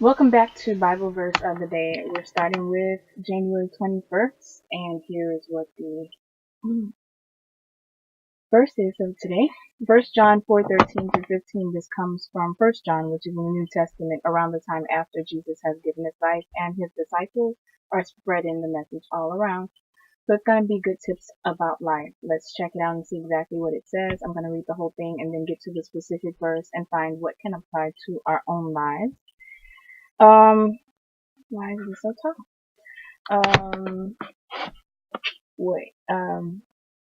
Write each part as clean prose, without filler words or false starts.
Welcome back to Bible verse of the day. We're starting with January 21st, and here is what the verse is of today. First John 4:13 through 15. This comes from First John, which is in the New Testament around the time after Jesus has given his life, and his disciples are spreading the message all around. So it's going to be good tips about life. Let's check it out and see exactly what it says. I'm going to read the whole thing and then get to the specific verse and find what can apply to our own lives. Why is it so tall? Wait.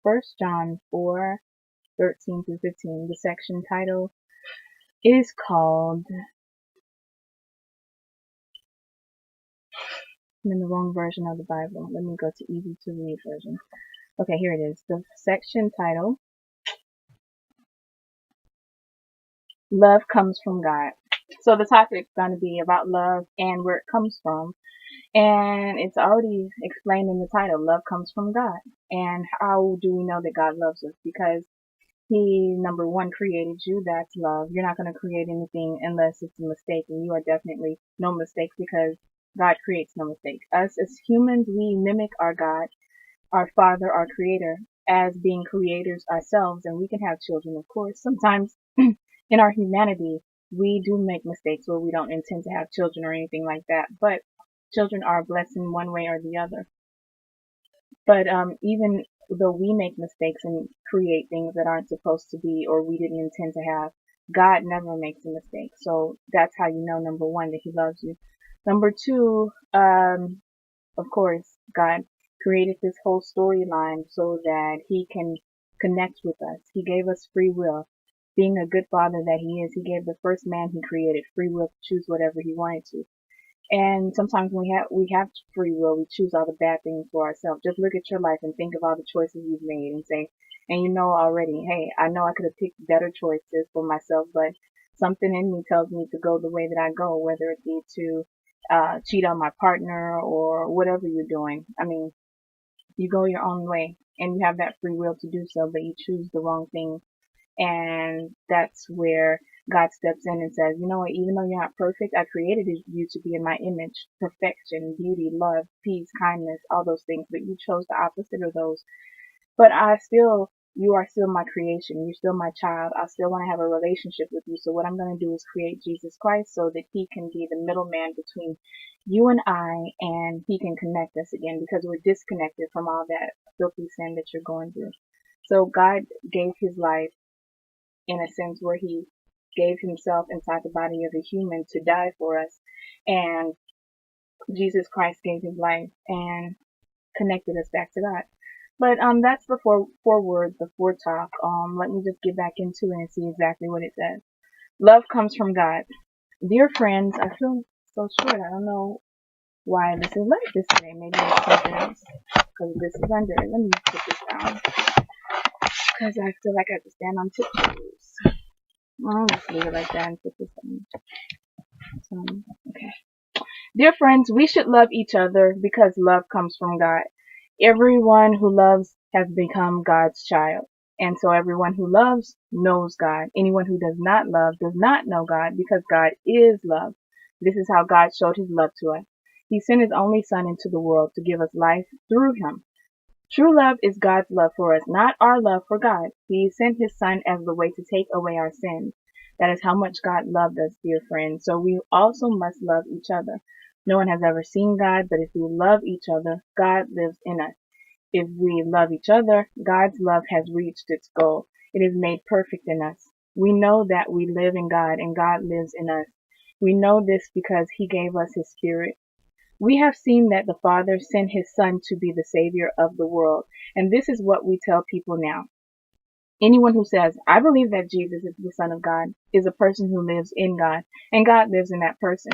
First John 4:13 through 15. The section title is called. I'm in the wrong version of the Bible. Let me go to easy to read version. Okay, here it is. The section title: Love Comes from God. So the topic's going to be about love and where it comes from. And it's already explained in the title. Love comes from God. And how do we know that God loves us? Because He, number one, created you. That's love. You're not going to create anything unless it's a mistake, and you are definitely no mistake because God creates no mistake. Us as humans, we mimic our God, our Father, our Creator, as being creators ourselves, and we can have children, of course. Sometimes in our humanity, we do make mistakes where we don't intend to have children or anything like that, but children are a blessing one way or the other. But even though we make mistakes and create things that aren't supposed to be or we didn't intend to have, God never makes a mistake. So that's how you know, number one, that He loves you. Number two, of course, God created this whole storyline so that He can connect with us. He gave us free will. Being a good father that He is, He gave the first man He created free will to choose whatever he wanted to. And sometimes we have free will. We choose all the bad things for ourselves. Just look at your life and think of all the choices you've made and say, and you know already, hey, I know I could have picked better choices for myself, but something in me tells me to go the way that I go, whether it be to cheat on my partner or whatever you're doing. I mean, you go your own way and you have that free will to do so, but you choose the wrong thing, and that's where God steps in and says, you know what, even though you're not perfect, I created you to be in my image, perfection, beauty, love, peace, kindness, all those things, but you chose the opposite of those. But you are still my creation. You're still my child. I still want to have a relationship with you. So what I'm going to do is create Jesus Christ so that He can be the middleman between you and I, and He can connect us again because we're disconnected from all that filthy sin that you're going through. So God gave His life in a sense where He gave Himself inside the body of a human to die for us. And Jesus Christ gave His life and connected us back to God. But that's the foreword, the foretalk. Let me just get back into it and see exactly what it says. Love comes from God. Dear friends, I feel so short. I don't know why this is like this today. Maybe it's something else. Because this is under it. Let me put this down. Because I feel like I have to stand on tiptoes. I'll just leave it like that and put this on. Okay. Dear friends, we should love each other because love comes from God. Everyone who loves has become God's child. And so everyone who loves knows God. Anyone who does not love does not know God because God is love. This is how God showed His love to us. He sent His only Son into the world to give us life through Him. True love is God's love for us, not our love for God. He sent His Son as the way to take away our sins. That is how much God loved us, dear friends. So we also must love each other. No one has ever seen God, but if we love each other, God lives in us. If we love each other, God's love has reached its goal. It is made perfect in us. We know that we live in God and God lives in us. We know this because He gave us His Spirit. We have seen that the Father sent His Son to be the Savior of the world. And this is what we tell people now. Anyone who says, I believe that Jesus is the Son of God, is a person who lives in God, and God lives in that person.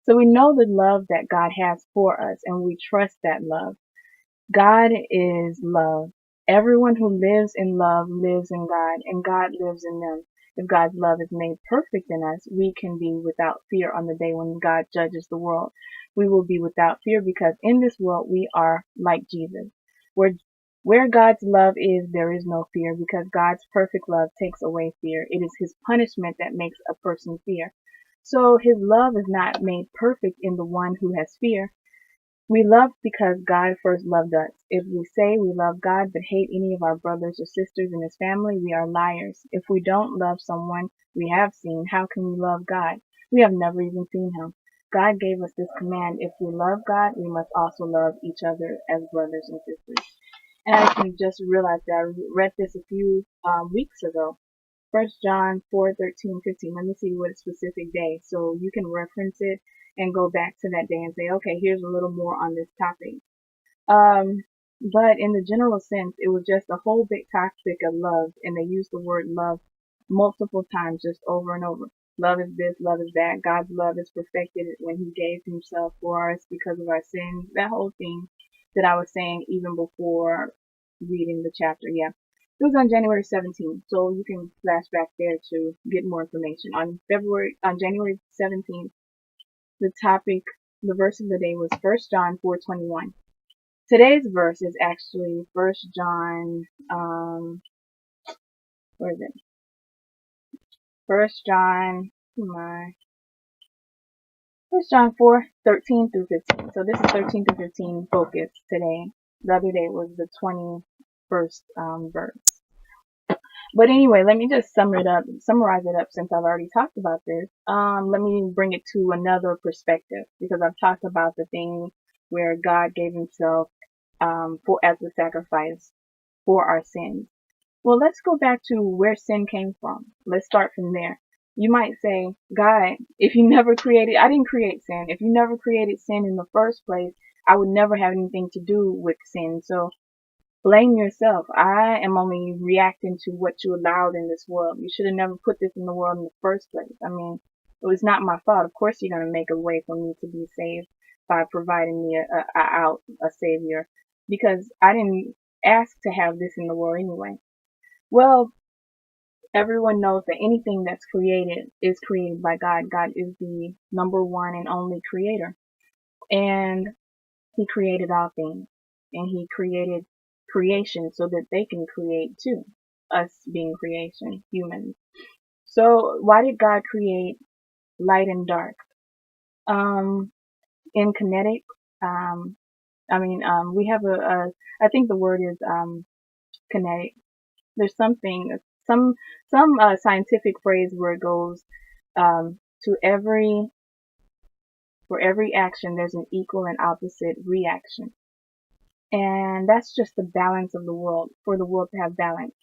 So we know the love that God has for us, and we trust that love. God is love. Everyone who lives in love lives in God, and God lives in them. If God's love is made perfect in us, we can be without fear on the day when God judges the world. We will be without fear because in this world we are like Jesus. Where, where God's love is, there is no fear because God's perfect love takes away fear. It is His punishment that makes a person fear. So his love is not made perfect in the one who has fear. We love because God first loved us. If we say we love God but hate any of our brothers or sisters in his family, we are liars. If we don't love someone we have seen, how can we love God? We have never even seen him. God gave us this command. If we love God, we must also love each other as brothers and sisters. And I actually just realized that I read this a few weeks ago. 1 John 4:13-15. Let me see what specific day. So you can reference it and go back to that day and say, okay, here's a little more on this topic. But in the general sense, it was just a whole big topic of love, and they used the word love multiple times, just over and over. Love is this, love is that. God's love is perfected when he gave himself for us because of our sins. That whole thing that I was saying even before reading the chapter. Yeah. It was on January 17th, so you can flash back there to get more information. On January 17th, the topic, the verse of the day was 1 John 4:21. Today's verse is actually 1 John, where is it? 1 John, First John 4:13-15. So this is 13-15 focus today. The other day was the 21st verse. But anyway, let me just summarize it up since I've already talked about this. Let me bring it to another perspective because I've talked about the thing where God gave himself for as a sacrifice for our sins. Well, let's go back to where sin came from. Let's start from there. You might say, God, if you never created, I didn't create sin. If you never created sin in the first place, I would never have anything to do with sin. So blame yourself. I am only reacting to what you allowed in this world. You should have never put this in the world in the first place. I mean, it was not my fault. Of course you're going to make a way for me to be saved by providing me a savior, because I didn't ask to have this in the world anyway. Well, everyone knows that anything that's created is created by God. God is the number one and only creator. And he created all things. And he created creation so that they can create too. Us being creation, humans. So why did God create light and dark? In kinetic, we have I think the word is kinetic. There's some scientific phrase where it goes to for every action there's an equal and opposite reaction, and that's just the balance of the world, for the world to have balance.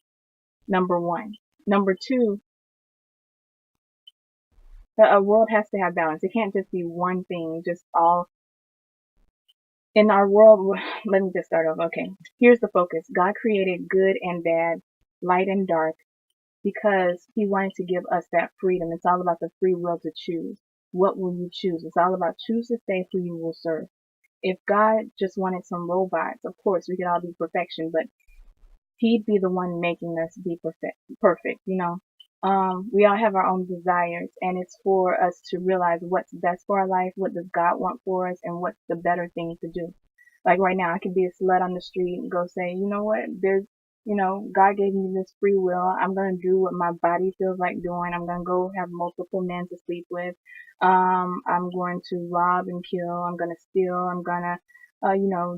Number one. Number two, a world has to have balance. It can't just be one thing, just all in our world. Let me just start off. Okay, here's the focus. God created good and bad, light and dark, because he wanted to give us that freedom. It's all about the free will to choose. What will you choose? It's all about choose this day who you will serve. If God just wanted some robots, of course we could all be perfection, but he'd be the one making us be perfect, you know. We all have our own desires, and it's for us to realize what's best for our life, what does God want for us, and what's the better thing to do. Like right now, I could be a slut on the street and go say, you know what, God gave me this free will. I'm going to do what my body feels like doing. I'm going to go have multiple men to sleep with. I'm going to rob and kill. I'm going to steal. I'm going to,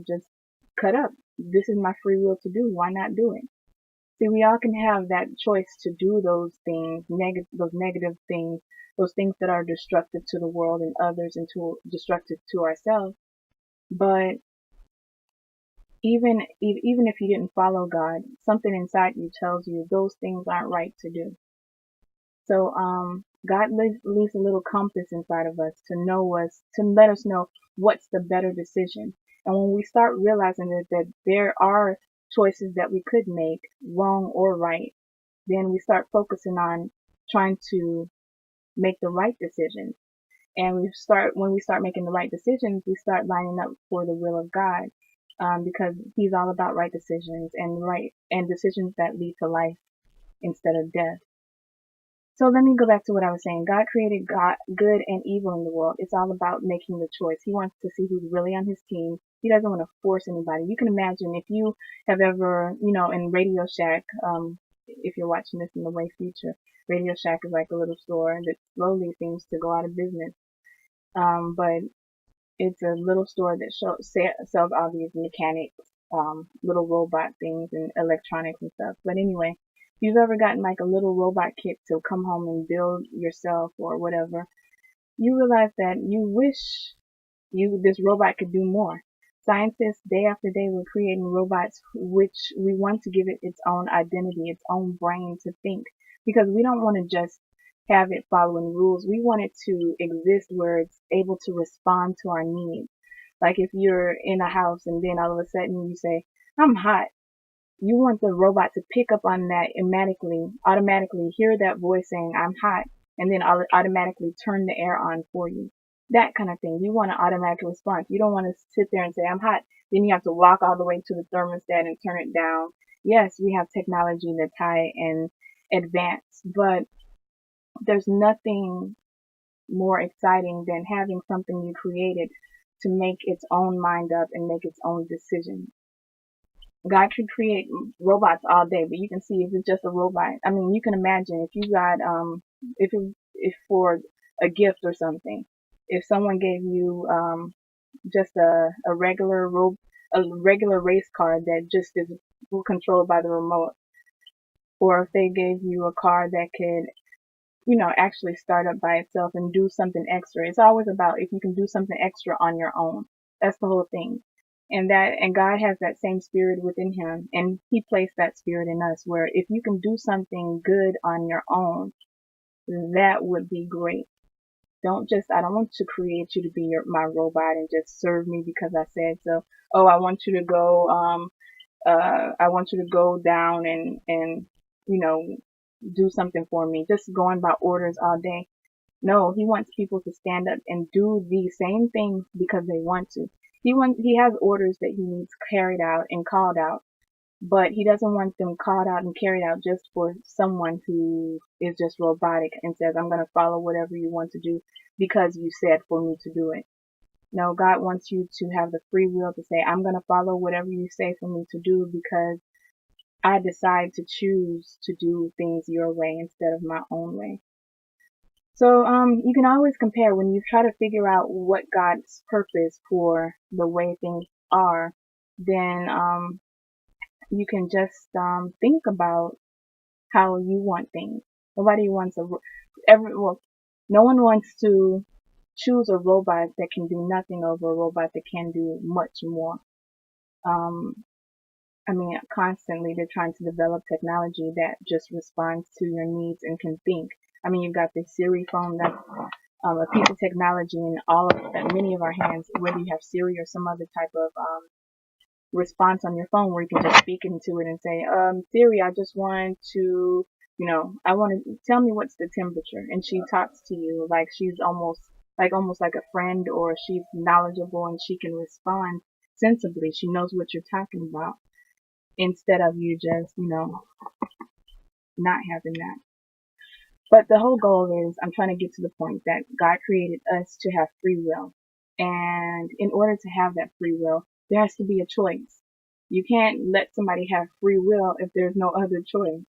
just cut up. This is my free will to do. Why not do it? See, we all can have that choice to do those things, those negative things, those things that are destructive to the world and others, and destructive to ourselves. But even if you didn't follow God, something inside you tells you those things aren't right to do. So God leaves a little compass inside of us to let us know what's the better decision. And when we start realizing that there are choices that we could make, wrong or right, then we start focusing on trying to make the right decisions. And when we start making the right decisions, we start lining up for the will of God, because he's all about right decisions and decisions that lead to life instead of death. So let me go back to what I was saying. God created good and evil in the world. It's all about making the choice. He wants to see who's really on his team. He doesn't want to force anybody. You can imagine if you have ever, in Radio Shack, if you're watching this in the way future, Radio Shack is like a little store that slowly seems to go out of business. But it's a little store that sells all these mechanics, little robot things and electronics and stuff. But anyway, if you've ever gotten like a little robot kit to come home and build yourself or whatever, you realize that you wish this robot could do more. Scientists day after day were creating robots which we want to give it its own identity, its own brain to think, because we don't want to just have it following rules. We want it to exist where it's able to respond to our needs. Like if you're in a house and then all of a sudden you say, I'm hot. You want the robot to pick up on that automatically hear that voice saying, I'm hot, and then automatically turn the air on for you. That kind of thing. You want an automatic response. You don't want to sit there and say, I'm hot. Then you have to walk all the way to the thermostat and turn it down. Yes, we have technology that's high and advanced, but there's nothing more exciting than having something you created to make its own mind up and make its own decisions. God could create robots all day, but you can see if it's just a robot. I mean, you can imagine if you got if for a gift or something, if someone gave you just a regular race car that just is controlled by the remote, or if they gave you a car that could actually start up by itself and do something extra. It's always about if you can do something extra on your own. That's the whole thing. And God has that same spirit within him, and he placed that spirit in us where if you can do something good on your own, that would be great. I don't want to create you to be my robot and just serve me because I said so. Oh, I want you to go, I want you to go down and, you know, do something for me. Just going by orders all day. No, he wants people to stand up and do the same thing because they want to. He has orders that he needs carried out and called out, but he doesn't want them called out and carried out just for someone who is just robotic and says, I'm going to follow whatever you want to do because you said for me to do it. No, God wants you to have the free will to say, I'm going to follow whatever you say for me to do because I decide to choose to do things your way instead of my own way. So, you can always compare when you try to figure out what God's purpose for the way things are, then, you can just, think about how you want things. Nobody wants no one wants to choose a robot that can do nothing over a robot that can do much more. Um, I mean, constantly they're trying to develop technology that just responds to your needs and can think. I mean, you've got this Siri phone that's a piece of technology in many of our hands, whether you have Siri or some other type of response on your phone where you can just speak into it and say, Siri, I just want to, I want to tell me what's the temperature, and she talks to you like she's almost like a friend, or she's knowledgeable and she can respond sensibly. She knows what you're talking about instead of you just, not having that. But the whole goal is I'm trying to get to the point that God created us to have free will. And in order to have that free will, there has to be a choice. You can't let somebody have free will if there's no other choice.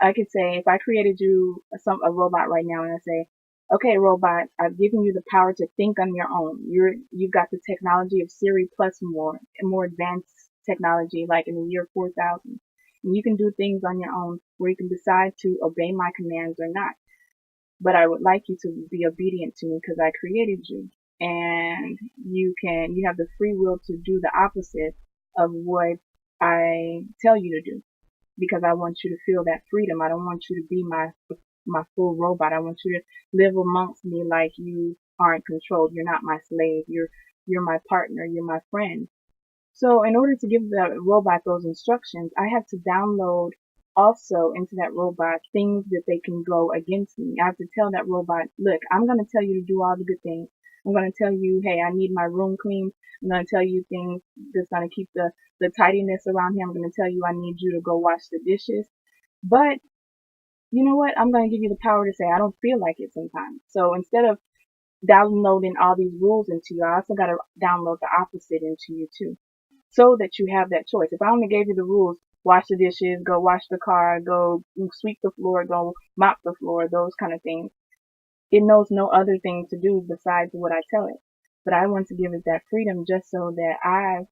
I could say if I created you a robot right now and I say, okay, robot, I've given you the power to think on your own. You've got the technology of Siri plus more advanced technology like in the year 4000. And you can do things on your own where you can decide to obey my commands or not. But I would like you to be obedient to me because I created you. And you have the free will to do the opposite of what I tell you to do because I want you to feel that freedom. I don't want you to be my full robot. I want you to live amongst me like you aren't controlled. You're not my slave. You're my partner. You're my friend. So in order to give the robot those instructions, I have to download also into that robot things that they can go against me. I have to tell that robot, look, I'm going to tell you to do all the good things. I'm going to tell you, hey, I need my room clean. I'm going to tell you things that's going to keep the tidiness around here. I'm going to tell you I need you to go wash the dishes. But you know what? I'm going to give you the power to say I don't feel like it sometimes. So instead of downloading all these rules into you, I also got to download the opposite into you too, so that you have that choice. If I only gave you the rules, wash the dishes, go wash the car, go sweep the floor, go mop the floor, those kind of things. It knows no other thing to do besides what I tell it. But I want to give it that freedom just so that I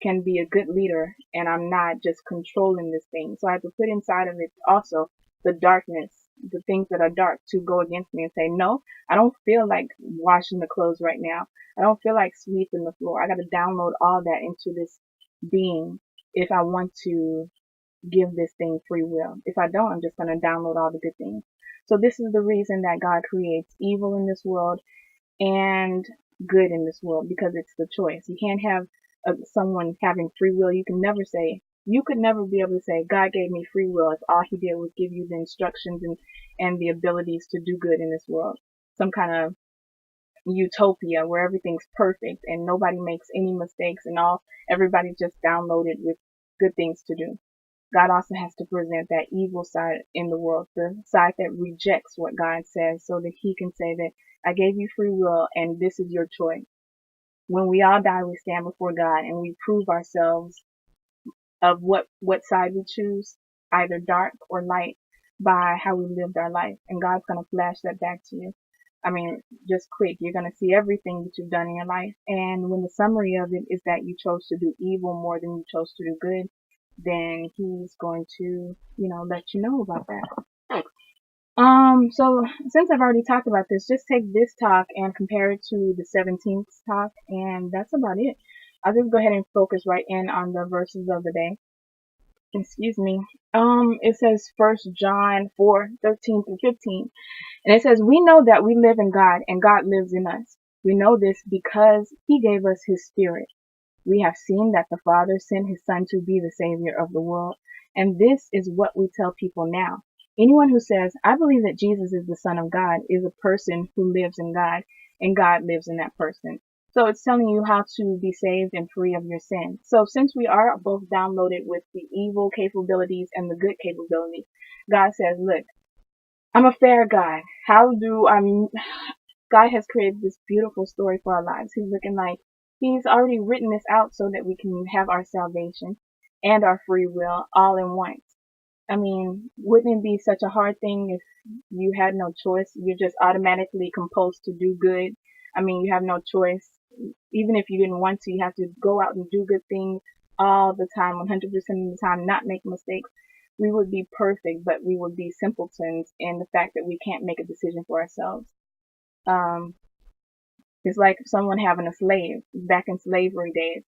can be a good leader and I'm not just controlling this thing. So I have to put inside of it also the darkness, the things that are dark to go against me and say, no, I don't feel like washing the clothes right now. I don't feel like sweeping the floor. I got to download all that into this being if I want to give this thing free will. If I don't, I'm just going to download all the good things. So this is the reason that God creates evil in this world and good in this world, because it's the choice. You can't have someone having free will. You could never be able to say, God gave me free will if all he did was give you the instructions and the abilities to do good in this world. Some kind of utopia where everything's perfect and nobody makes any mistakes and everybody's just downloaded with good things to do. God also has to present that evil side in the world, the side that rejects what God says, so that he can say that I gave you free will and this is your choice. When we all die, we stand before God and we prove ourselves of what side we choose, either dark or light, by how we lived our life. And God's going to flash that back to you. I mean, just quick, you're going to see everything that you've done in your life. And when the summary of it is that you chose to do evil more than you chose to do good, then he's going to, let you know about that. So since I've already talked about this, just take this talk and compare it to the 17th talk, and that's about it. I'll just go ahead and focus right in on the verses of the day. Excuse me. It says 1 John 4:13 through 15. And it says, we know that we live in God and God lives in us. We know this because he gave us his spirit. We have seen that the Father sent his Son to be the Savior of the world. And this is what we tell people now. Anyone who says, I believe that Jesus is the Son of God, is a person who lives in God and God lives in that person. So it's telling you how to be saved and free of your sin. So since we are both downloaded with the evil capabilities and the good capabilities, God says, look, I'm a fair God. God has created this beautiful story for our lives. He's already written this out so that we can have our salvation and our free will all in once. I mean, wouldn't it be such a hard thing if you had no choice? You're just automatically composed to do good. I mean, you have no choice. Even if you didn't want to, you have to go out and do good things all the time, 100% of the time, not make mistakes. We would be perfect, but we would be simpletons in the fact that we can't make a decision for ourselves. It's like someone having a slave back in slavery days.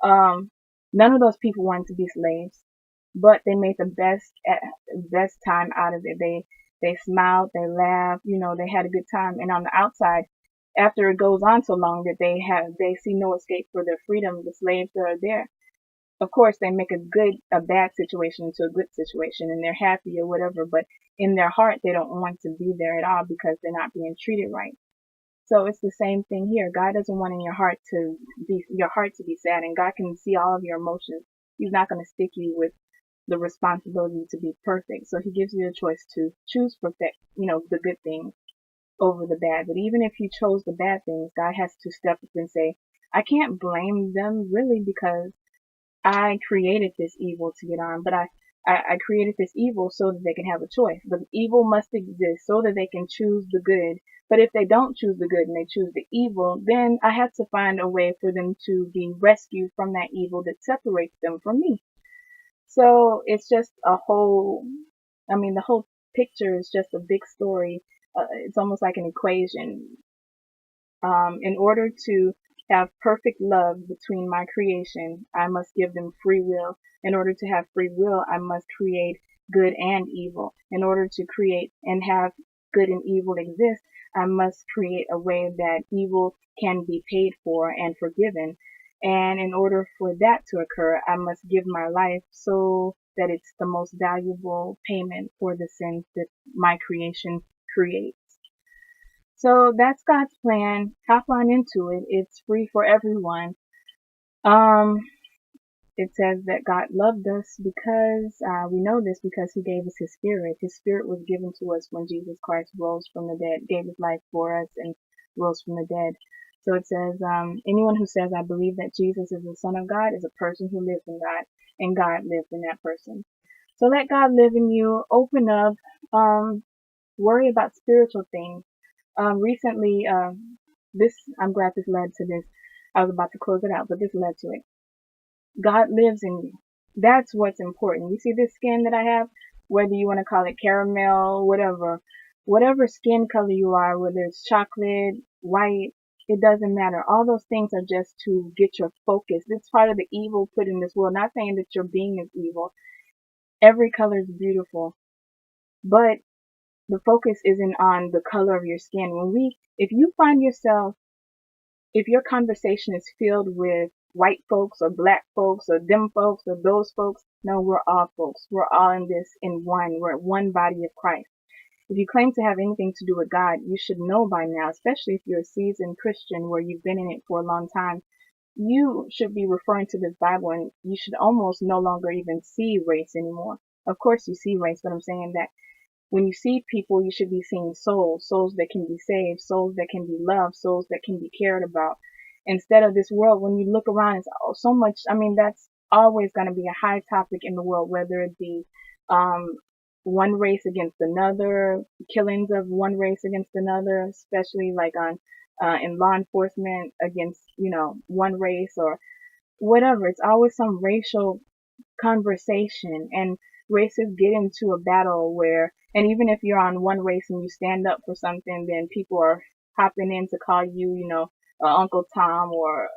None of those people wanted to be slaves, but they made the best time out of it. They smiled, they laughed, they had a good time. And on the outside, after it goes on so long that they see no escape for their freedom, the slaves that are there, of course they make a bad situation into a good situation and they're happy or whatever, but in their heart they don't want to be there at all because they're not being treated right. So it's the same thing here. God doesn't want your heart to be sad, and God can see all of your emotions. He's not going to stick you with the responsibility to be perfect. So he gives you a choice to choose the good things over the bad. But even if you chose the bad things, God has to step up and say, I can't blame them really because I created this evil to get on, but I created this evil so that they can have a choice. The evil must exist so that they can choose the good. But if they don't choose the good and they choose the evil, then I have to find a way for them to be rescued from that evil that separates them from me. So it's just the whole picture is just a big story. It's almost like an equation. In order to have perfect love between my creation, I must give them free will. In order to have free will, I must create good and evil. In order to create and have good and evil exist, I must create a way that evil can be paid for and forgiven. And in order for that to occur, I must give my life so that it's the most valuable payment for the sins that my creation creates. So that's God's plan. Hop on into it. It's free for everyone. It says that God loved us because we know this because he gave us his spirit. His spirit was given to us when Jesus Christ rose from the dead, gave his life for us and rose from the dead. So it says, anyone who says, I believe that Jesus is the Son of God is a person who lives in God, and God lives in that person. So let God live in you. Open up. Worry about spiritual things. Recently, this, I'm glad this led to this. I was about to close it out, but this led to it. God lives in you. That's what's important. You see this skin that I have? Whether you want to call it caramel, whatever skin color you are, whether it's chocolate, white, it doesn't matter. All those things are just to get your focus. It's part of the evil put in this world. Not saying that your being is evil. Every color is beautiful, but the focus isn't on the color of your skin. If you find yourself, if your conversation is filled with white folks or black folks or them folks or those folks, no, we're all folks. We're all in this in one. We're one body of Christ. If you claim to have anything to do with God, you should know by now, especially if you're a seasoned Christian where you've been in it for a long time, you should be referring to this Bible and you should almost no longer even see race anymore. Of course you see race, but I'm saying that when you see people, you should be seeing souls, souls that can be saved, souls that can be loved, souls that can be cared about. Instead of this world, when you look around, it's so much. I mean, that's always going to be a high topic in the world, whether it be um, one race against another, killings of one race against another, especially like on in law enforcement against one race or whatever. It's always some racial conversation, and races get into a battle where, and even if you're on one race and you stand up for something, then people are hopping in to call you, Uncle Tom or,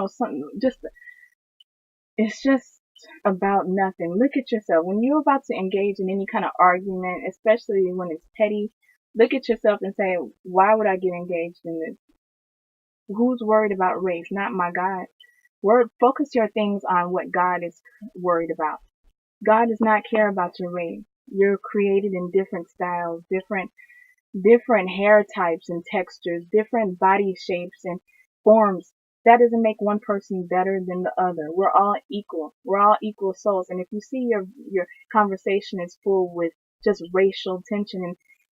something. It's just about nothing. Look at yourself. When you're about to engage in any kind of argument, especially when it's petty, look at yourself and say, why would I get engaged in this? Who's worried about race? Not my God. Focus your things on what God is worried about. God does not care about your race. You're created in different styles, different hair types and textures, different body shapes and forms. That doesn't make one person better than the other. We're all equal. We're all equal souls. And if you see your conversation is full with just racial tension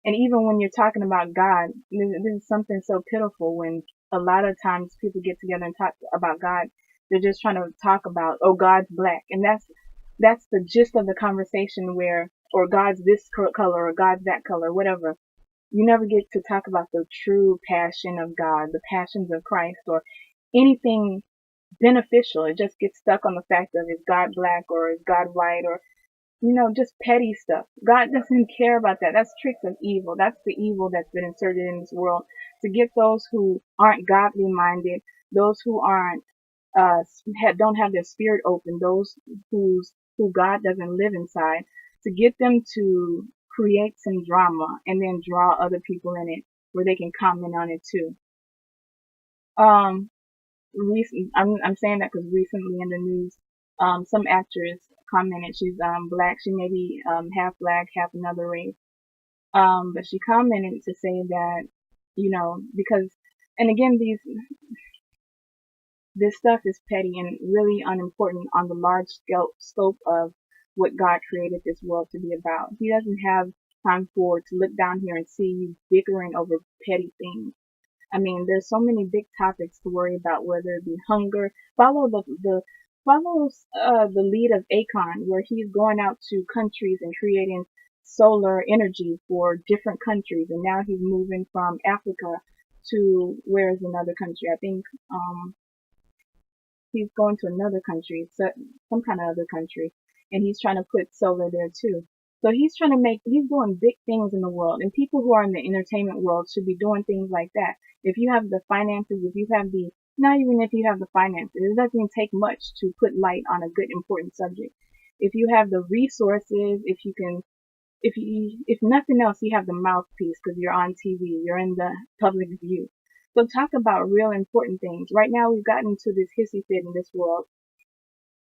and even when you're talking about God, this is something so pitiful when a lot of times people get together and talk about God. They're just trying to talk about, oh, God's black. And that's the gist of the conversation where, or God's this color or God's that color, whatever. You never get to talk about the true passion of God, the passions of Christ, or anything beneficial. It just gets stuck on the fact of is God black or is God white or, just petty stuff. God doesn't care about that. That's tricks of evil. That's the evil that's been inserted in this world to get those who aren't godly minded, those who aren't don't have their spirit open, those who God doesn't live inside, to get them to create some drama and then draw other people in it where they can comment on it too. I'm saying that because recently in the news, some actress commented she's black. She may be half black, half another race. But she commented to say that because and again this stuff is petty and really unimportant on the large scale scope of what God created this world to be about. He doesn't have time to look down here and see you bickering over petty things. I mean, there's so many big topics to worry about, whether it be hunger. Follow the lead of Akon, where he's going out to countries and creating solar energy for different countries, and now he's moving from Africa to where's another country? I think he's going to another country, so some kind of other country, and he's trying to put solar there too. So he's doing big things in the world, and people who are in the entertainment world should be doing things like that. If you have the finances, not even if you have the finances, it doesn't even take much to put light on a good, important subject. If you have the resources, if nothing else, you have the mouthpiece because you're on TV, you're in the public view. So talk about real important things. Right now we've gotten to this hissy fit in this world.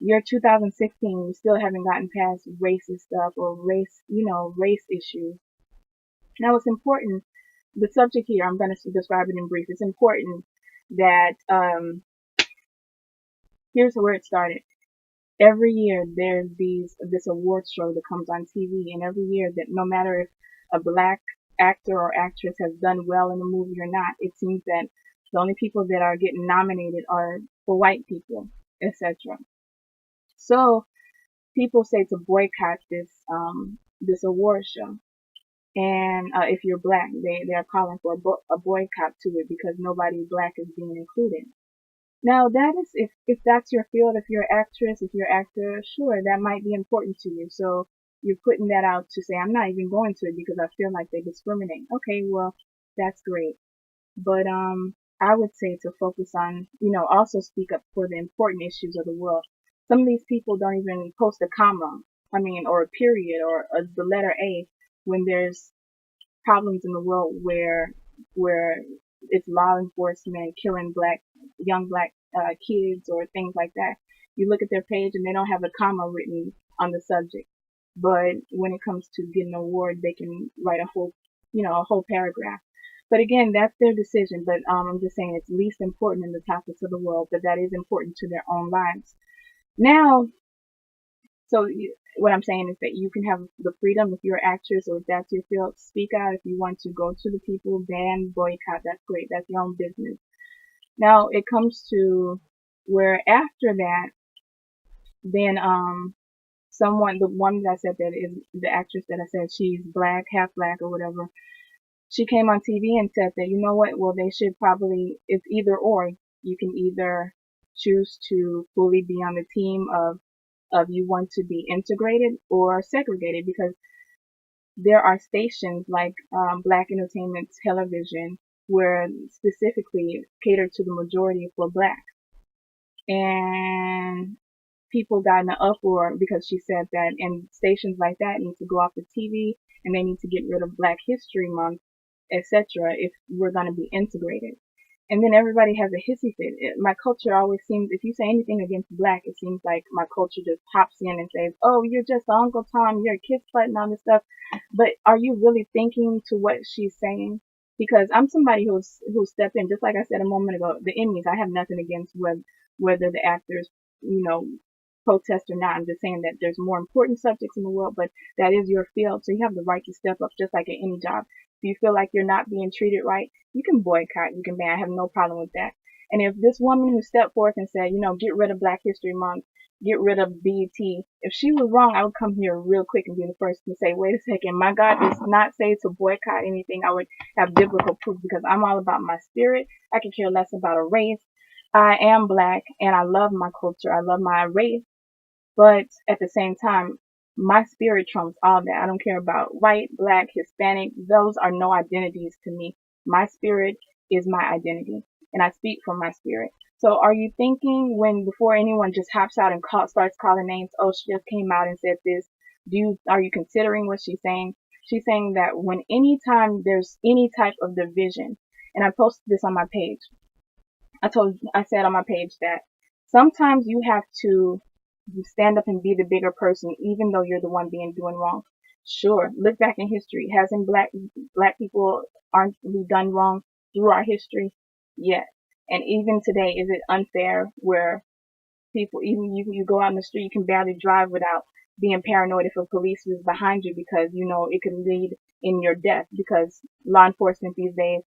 Year 2016, we still haven't gotten past racist stuff or race issues. Now it's important, the subject here, I'm going to describe it in brief. It's important that, here's where it started. Every year there's this award show that comes on TV, and every year that no matter if a black actor or actress has done well in a movie or not, it seems that The only people that are getting nominated are for white people, etc. So people say to boycott this award show. And if you're black, they are calling for a boycott to it because nobody black is being included. Now that is if that's your field, if you're an actress, if you're an actor, sure, that might be important to you. So you're putting that out to say, I'm not even going to it because I feel like they discriminate. Okay, well, that's great. But I would say to focus on, also speak up for the important issues of the world. Some of these people don't even post a comma, or a period or the letter A when there's problems in the world where it's law enforcement killing young black kids or things like that. You look at their page and they don't have a comma written on the subject, but when it comes to getting an award, they can write a whole paragraph. But again, that's their decision. But I'm just saying it's least important in the topics of the world, but that is important to their own lives. Now, what I'm saying is that you can have the freedom if you're an actress or if that's your field, speak out if you want to go to the people, ban, boycott, that's great. That's your own business. Now it comes to where after that, then the one that I said that is the actress that I said she's black, half black or whatever, she came on TV and said that, you know what, well they should probably, it's either or. You can either choose to fully be on the team of you want to be integrated or segregated, because there are stations like Black Entertainment Television where specifically cater to the majority for black. And people got in an uproar because she said that, and stations like that need to go off the TV and they need to get rid of Black History Month, etc. if we're going to be integrated. And then everybody has a hissy fit. My culture always seems, if you say anything against black, it seems like my culture just pops in and says, oh, you're just Uncle Tom, you're a kiss butt and all this stuff. But are you really thinking to what she's saying? Because I'm somebody who stepped in, just like I said a moment ago, the Emmys, I have nothing against whether the actors, protest or not. I'm just saying that there's more important subjects in the world, but that is your field, so you have the right to step up just like at any job. If you feel like you're not being treated right, you can boycott, you can ban. I have no problem with that. And if this woman who stepped forth and said, get rid of Black History Month, get rid of BET, if she was wrong, I would come here real quick and be the first to say, wait a second, my God does not say to boycott anything. I would have biblical proof because I'm all about my spirit. I can care less about a race. I am black and I love my culture. I love my race. But at the same time, my spirit trumps all that. I don't care about white, black, Hispanic. Those are no identities to me. My spirit is my identity, and I speak from my spirit. So are you thinking before anyone just hops out and starts calling names, oh, she just came out and said this, are you considering what she's saying? She's saying that anytime there's any type of division, and I posted this on my page, I said on my page that sometimes you have to stand up and be the bigger person, even though you're the one doing wrong. Sure, look back in history. Hasn't black people, aren't we done wrong through our history? Yes. And even today, is it unfair where people, even you go out in the street, you can barely drive without being paranoid if a police is behind you because it could lead in your death, because law enforcement these days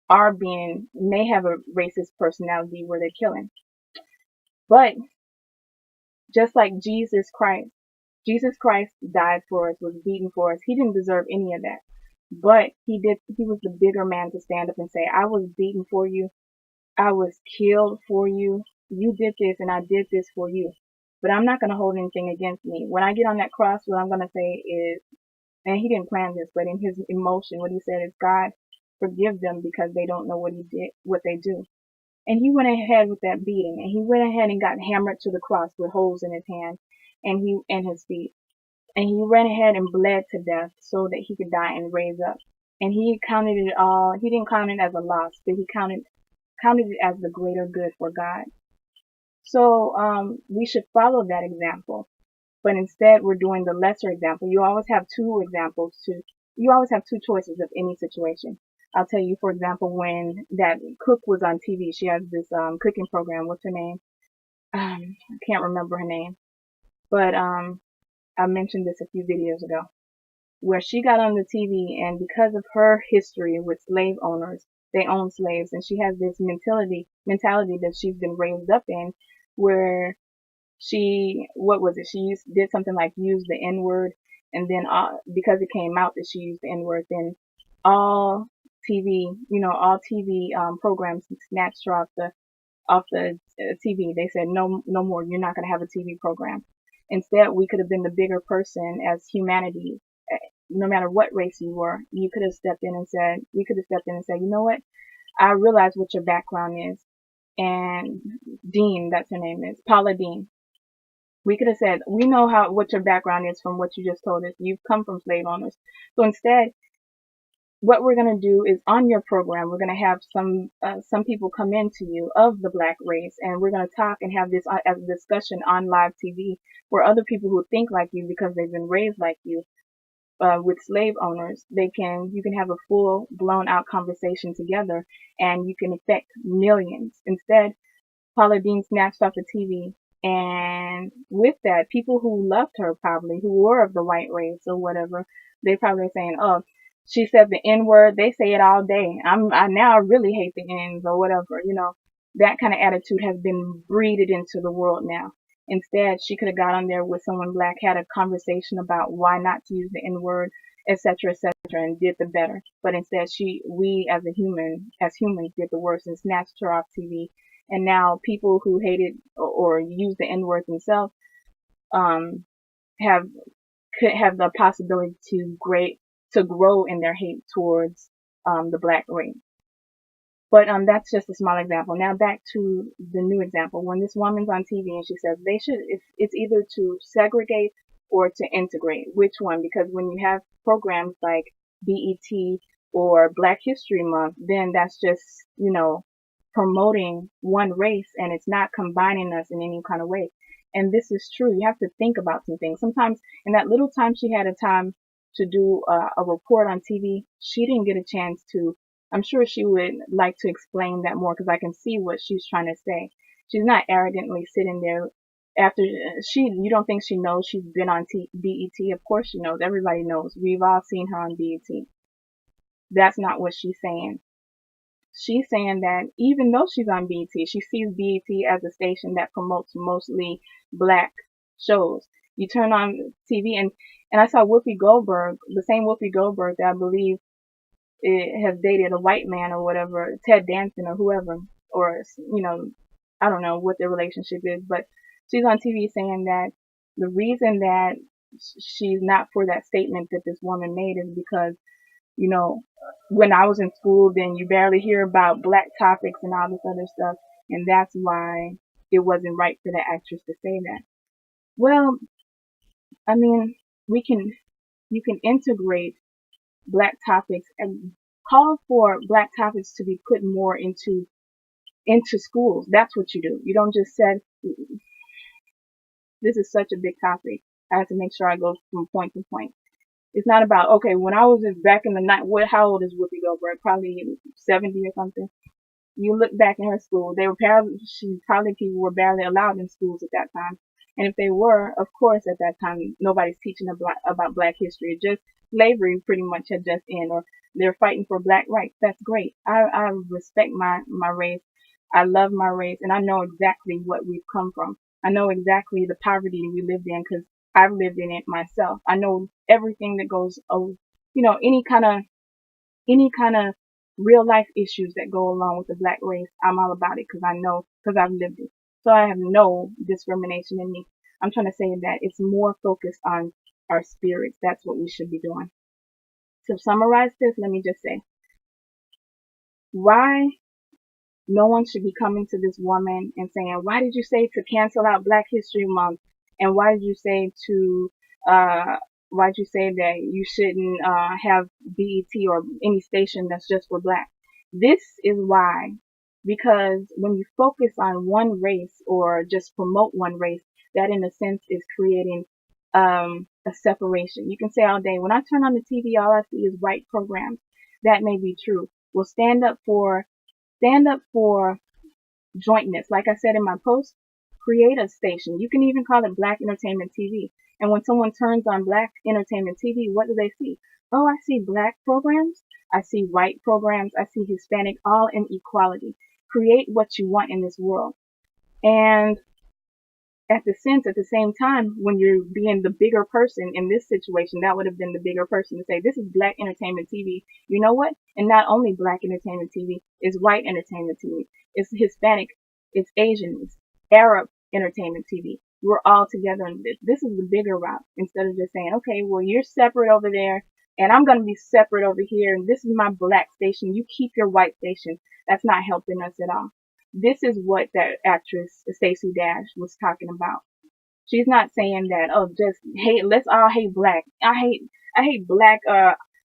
may have a racist personality where they're killing. But just like Jesus Christ died for us, was beaten for us. He didn't deserve any of that. But he was the bigger man to stand up and say, I was beaten for you. I was killed for you. You did this and I did this for you. But I'm not going to hold anything against me. When I get on that cross, what I'm going to say is, and he didn't plan this, but in his emotion, what he said is, God, forgive them because they don't know what they do. And he went ahead with that beating, and he went ahead and got hammered to the cross with holes in his hands and his feet. And he ran ahead and bled to death so that he could die and raise up. And he counted it all, he didn't count it as a loss, but he counted it as the greater good for God. So we should follow that example. But instead we're doing the lesser example. You always have two choices of any situation. I'll tell you, for example, when that cook was on TV, she has this cooking program. What's her name? I can't remember her name. But I mentioned this a few videos ago, where she got on the TV, and because of her history with slave owners, they own slaves, and she has this mentality that she's been raised up in, where what was it? She did something like use the N word, and then because it came out that she used the N word, then all all TV programs snatched her off the TV. They said no more. You're not going to have a TV program. Instead, we could have been the bigger person as humanity. No matter what race you were, you could have stepped in and said, we could have stepped in and said, you know what? I realize what your background is. And Dean, that's her name is, Paula Dean. We could have said, we know what your background is from what you just told us. You've come from slave owners. So instead, what we're going to do is on your program, we're going to have some people come into you of the black race, and we're going to talk and have this as a discussion on live TV, where other people who think like you because they've been raised like you, with slave owners, you can have a full blown out conversation together, and you can affect millions. Instead, Paula Dean snatched off the TV, and with that, people who loved her probably, who were of the white race or whatever, they probably are saying, "Oh, she said the N word. They say it all day. I really hate the N's or whatever." That kind of attitude has been breeded into the world now. Instead, she could have got on there with someone black, had a conversation about why not to use the N word, etc., etc., and did the better. But instead, we as humans, did the worst and snatched her off TV. And now people who hated or use the N word themselves um, have could have the possibility to grow in their hate towards the black race. But that's just a small example. Now back to the new example. When this woman's on TV and she says it's either to segregate or to integrate. Which one? Because when you have programs like BET or Black History Month, then that's just, promoting one race, and it's not combining us in any kind of way. And this is true. You have to think about some things. Sometimes in that little time she had a time to do a report on TV, she didn't get a chance to. I'm sure she would like to explain that more, because I can see what she's trying to say. She's not arrogantly sitting there after you don't think she knows she's been on BET? Of course she knows. Everybody knows. We've all seen her on BET. That's not what she's saying. She's saying that even though she's on BET, she sees BET as a station that promotes mostly black shows. You turn on TV, and I saw Whoopi Goldberg, the same Whoopi Goldberg that I believe it has dated a white man or whatever, Ted Danson or whoever, or, I don't know what their relationship is, but she's on TV saying that the reason that she's not for that statement that this woman made is because, when I was in school, then you barely hear about black topics and all this other stuff, and that's why it wasn't right for the actress to say that. Well, I mean, you can integrate black topics and call for black topics to be put more into schools. That's what you do. You don't just say, this is such a big topic. I have to make sure I go from point to point. It's not about, okay, when I was back in the night, how old is Whoopi Goldberg? Probably 70 or something. You look back in her school, people were barely allowed in schools at that time. And if they were, of course, at that time, nobody's teaching about black history. Just slavery pretty much had just ended, or they're fighting for black rights. That's great. I respect my race. I love my race, and I know exactly what we've come from. I know exactly the poverty we lived in, because I've lived in it myself. I know everything that goes, any kind of real life issues that go along with the black race. I'm all about it because I've lived it. So I have no discrimination in me. I'm trying to say that it's more focused on our spirits. That's what we should be doing. To summarize this, let me just say why no one should be coming to this woman and saying, why did you say to cancel out Black History Month? And why did you say that you shouldn't have BET or any station that's just for black? This is why. Because when you focus on one race or just promote one race, that in a sense is creating a separation. You can say all day, when I turn on the TV, all I see is white programs. That may be true. Well, stand up for jointness. Like I said in my post, create a station. You can even call it Black Entertainment TV. And when someone turns on Black Entertainment TV, what do they see? Oh, I see black programs. I see white programs. I see Hispanic, all in equality. Create what you want in this world. And at the same time, when you're being the bigger person in this situation, that would have been the bigger person to say, this is black entertainment TV. You know what? And not only black entertainment TV, it's white entertainment TV. It's Hispanic, it's Asian, it's Arab entertainment TV. We're all together in this. This is the bigger route instead of just saying, okay, well, you're separate over there and I'm going to be separate over here. And this is my black station. You keep your white station. That's not helping us at all. This is what that actress Stacey Dash was talking about. She's not saying that, oh, just hate, let's all hate black. I hate black,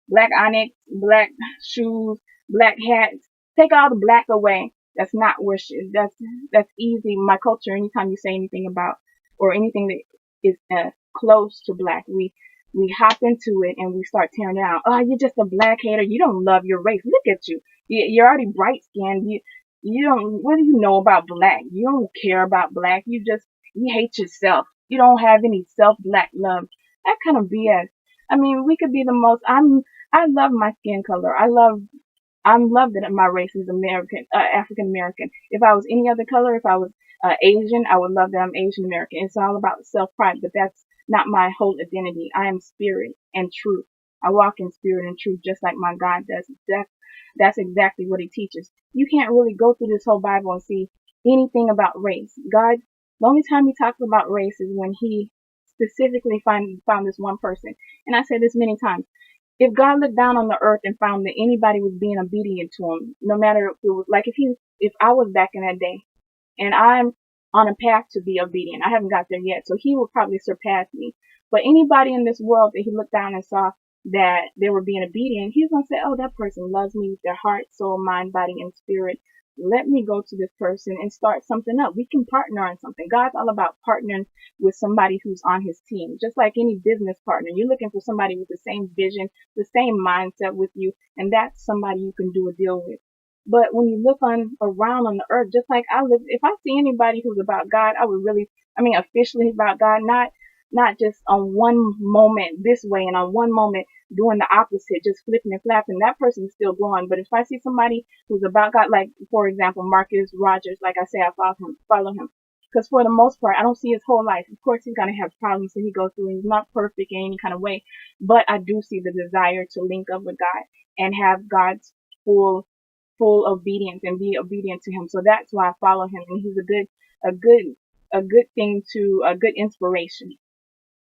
black onyx, black shoes, black hats. Take all the black away. That's not where that's easy. My culture, anytime you say anything about, or anything that is close to black, we hop into it and we start tearing down. Oh, you're just a black hater. You don't love your race. Look at you. You're already bright skinned. You don't, what do you know about black? You don't care about black. You hate yourself. You don't have any self-black love. That kind of BS. I mean, we could be the most, I love my skin color. I love that my race is American, African American. If I was any other color, if I was Asian, I would love that I'm Asian American. It's all about self-pride, but that's not my whole identity. I am spirit and truth. I walk in spirit and truth just like my God does. That's exactly what he teaches. You can't really go through this whole Bible and see anything about race. God, the only time he talks about race is when he specifically found this one person. And I say this many times. If God looked down on the earth and found that anybody was being obedient to him, no matter if it was like if I was back in that day and I'm on a path to be obedient, I haven't got there yet, so he would probably surpass me. But anybody in this world that he looked down and saw that they were being obedient, he's going to say, oh, that person loves me with their heart, soul, mind, body, and spirit. Let me go to this person and start something up. We can partner on something. God's all about partnering with somebody who's on his team. Just like any business partner, you're looking for somebody with the same vision, the same mindset with you, and that's somebody you can do a deal with. But when you look around on the earth, just like I live, if I see anybody who's about God, I would really, officially about God, not just on one moment this way and on one moment doing the opposite, just flipping and flapping. That person's still growing. But if I see somebody who's about God, like for example Marcus Rogers, like I say, I follow him. Because for the most part, I don't see his whole life. Of course, he's gonna have problems that he goes through. He's not perfect in any kind of way, but I do see the desire to link up with God and have God's full obedience and be obedient to him. So that's why I follow him, and he's a good thing to a good inspiration,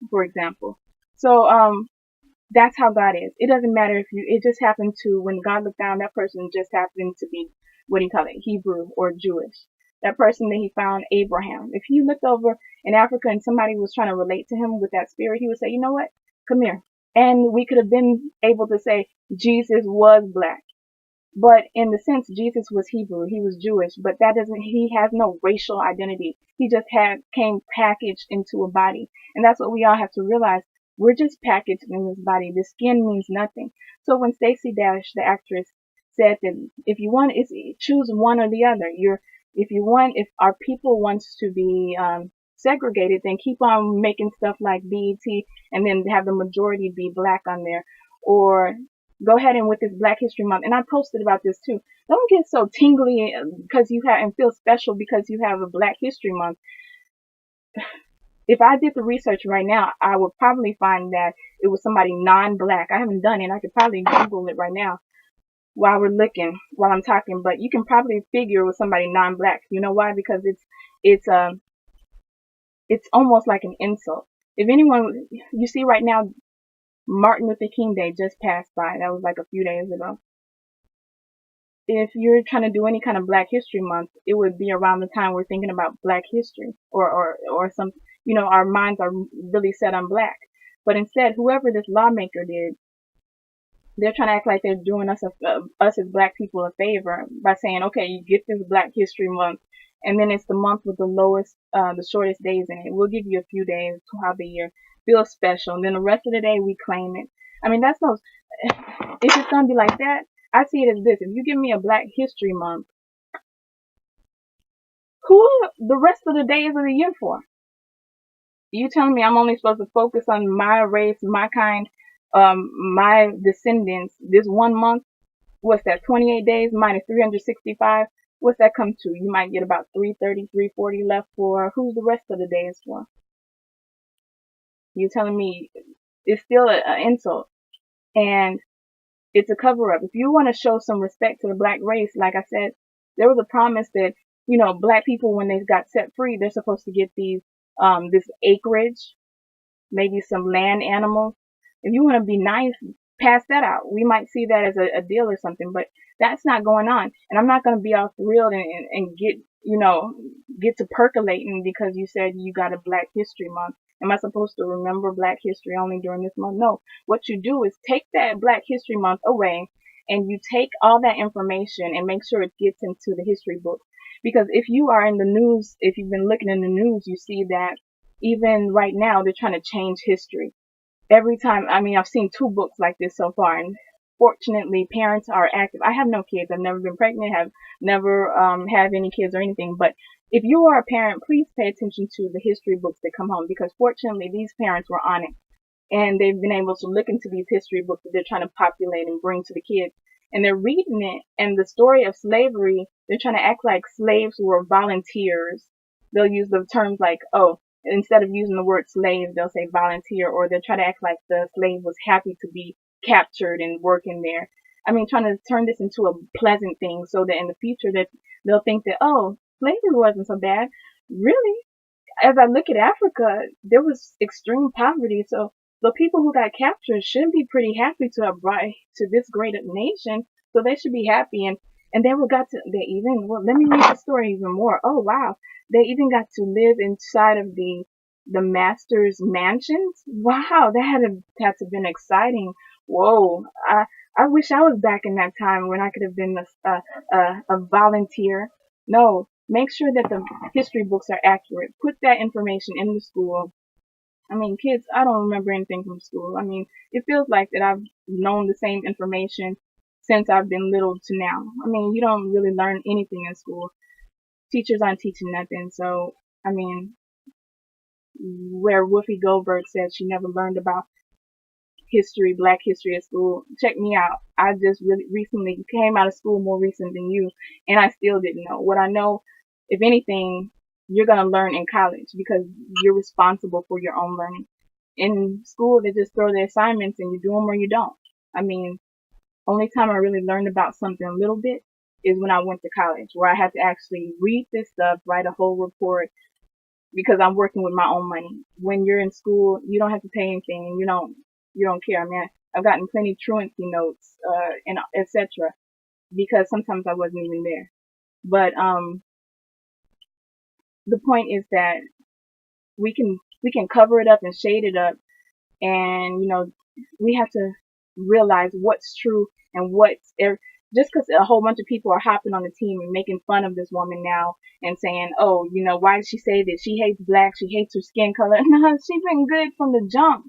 for example. So that's how God is. It doesn't matter if it just happened to, when God looked down, that person just happened to be, what do you call it, Hebrew or Jewish. That person that he found, Abraham. If he looked over in Africa and somebody was trying to relate to him with that spirit, he would say, you know what? Come here. And we could have been able to say Jesus was black. But in the sense, Jesus was Hebrew, he was Jewish, but he has no racial identity. He just came packaged into a body. And that's what we all have to realize. We're just packaged in this body. The skin means nothing. So when Stacey Dash, the actress, said that if you want, choose one or the other. If our people wants to be, segregated, then keep on making stuff like BET and then have the majority be black on there. Or go ahead and with this Black History Month, and I posted about this too. Don't get so tingly because you have and feel special because you have a Black History Month. If I did the research right now, I would probably find that it was somebody non-black. I haven't done it. I could probably Google it right now while I'm talking, but you can probably figure it was somebody non-black. You know why? Because it's almost like an insult. If anyone, you see right now, Martin Luther King Day just passed by. That was like a few days ago. If you're trying to do any kind of Black History Month, it would be around the time we're thinking about Black history or some, our minds are really set on black. But instead, whoever this lawmaker did, they're trying to act like they're doing us as black people a favor by saying, okay, you get this Black History Month, and then it's the month with the shortest days in it. We'll give you a few days throughout the year, feel special, and then the rest of the day we claim it. That's no. If it's gonna be like that, I see it as this: if you give me a Black History Month, who the rest of the days of the year for? You telling me I'm only supposed to focus on my race, my kind, my descendants this one month? What's that? 28 days minus 365. What's that come to? You might get about 330, 340 left for who's the rest of the days for? You're telling me it's still an insult, and it's a cover up. If you want to show some respect to the black race, like I said, there was a promise that, black people, when they got set free, they're supposed to get this acreage, maybe some land animals. If you want to be nice, pass that out. We might see that as a deal or something, but that's not going on. And I'm not going to be all thrilled and get to percolating because you said you got a Black History Month. Am I supposed to remember Black history only during this month? No. What you do is take that Black History Month away and you take all that information and make sure it gets into the history books. Because if you are in the news, if you've been looking in the news, you see that even right now they're trying to change history. Every time, I mean, I've seen two books like this so far, and fortunately parents are active. I have no kids. I've never been pregnant, have never have any kids or anything, but if you are a parent, please pay attention to the history books that come home, because fortunately these parents were on it and they've been able to look into these history books that they're trying to populate and bring to the kids, and they're reading it, and the story of slavery, they're trying to act like slaves were volunteers. They'll use the terms like, oh, instead of using the word slave, they'll say volunteer, or they'll try to act like the slave was happy to be captured and working there. I mean, trying to turn this into a pleasant thing so that in the future that they'll think that, oh, slavery wasn't so bad. Really, as I look at Africa, there was extreme poverty. So the people who got captured should be pretty happy to have brought to this great nation. So they should be happy. And they were got to, they even, well, let me read the story even more. Oh, wow. They even got to live inside of the master's mansions. Wow. That had to been exciting. Whoa. I wish I was back in that time when I could have been a volunteer. No, make sure that the history books are accurate. Put that information in the school. I mean, kids, I don't remember anything from school. I mean, it feels like that I've known the same information since I've been little to now. I mean, you don't really learn anything in school. Teachers aren't teaching nothing. So, I mean, where Whoopi Goldberg said she never learned about history, black history at school, check me out. I just really recently came out of school more recent than you, and I still didn't know. What I know, if anything, you're going to learn in college because you're responsible for your own learning. In school, they just throw the assignments and you do them or you don't. I mean, only time I really learned about something a little bit is when I went to college, where I had to actually read this stuff, write a whole report, because I'm working with my own money. When you're in school, you don't have to pay anything, and you don't care. I mean, I've gotten plenty of truancy notes, and etc. because sometimes I wasn't even there. But the point is that we can cover it up and shade it up, and we have to realize what's true and just because a whole bunch of people are hopping on the team and making fun of this woman now and saying, oh, why did she say that she hates black, she hates her skin color? No, she's been good from the jump.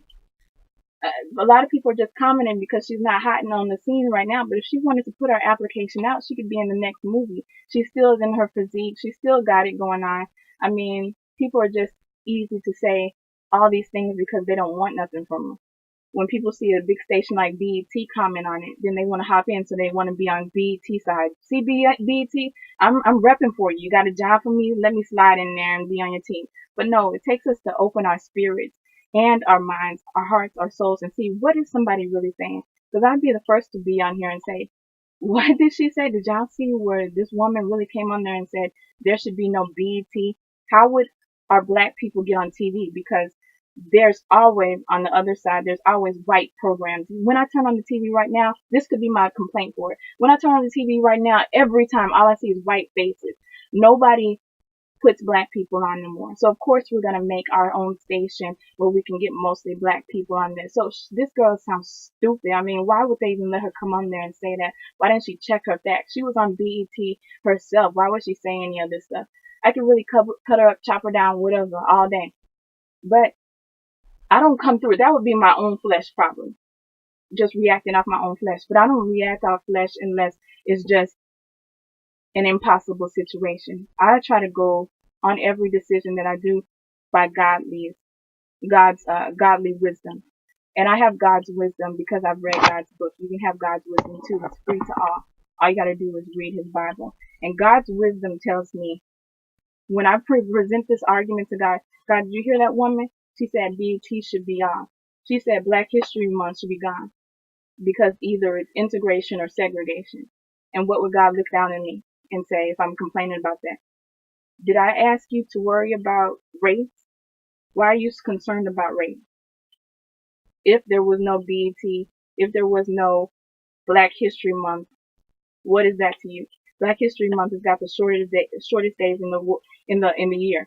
A lot of people are just commenting because she's not hotting on the scene right now. But if she wanted to put her application out, she could be in the next movie. She still is in her physique. She still got it going on. I mean, people are just easy to say all these things because they don't want nothing from them. When people see a big station like BET comment on it, then they want to hop in, so they want to be on BET side. See, BET, I'm repping for you. You got a job for me? Let me slide in there and be on your team. But no, it takes us to open our spirits and our minds, our hearts, our souls, and see what is somebody really saying. Because I'd be the first to be on here and say, what did she say? Did y'all see where this woman really came on there and said there should be no BET? How would our black people get on TV? Because there's always, on the other side, there's always white programs. When I turn on the TV right now, this could be my complaint for it. When I turn on the TV right now, every time all I see is white faces. Nobody puts black people on anymore. So of course we're gonna make our own station where we can get mostly black people on there. So this girl sounds stupid. I mean, why would they even let her come on there and say that? Why didn't she check her facts? She was on BET herself. Why would she say any of this stuff? I could really cut her up, chop her down, whatever, all day. But I don't come through it. That would be my own flesh probably. Just reacting off my own flesh. But I don't react off flesh unless it's just an impossible situation. I try to go on every decision that I do by God's godly wisdom. And I have God's wisdom because I've read God's book. You can have God's wisdom too. It's free to all. All you got to do is read his Bible. And God's wisdom tells me, when I present this argument to God, God, did you hear that woman? She said BET should be off. She said Black History Month should be gone because either it's integration or segregation. And what would God look down at me and say if I'm complaining about that? Did I ask you to worry about race? Why are you concerned about race? If there was no BET, if there was no Black History Month, what is that to you? Black History Month has got the shortest days in the year.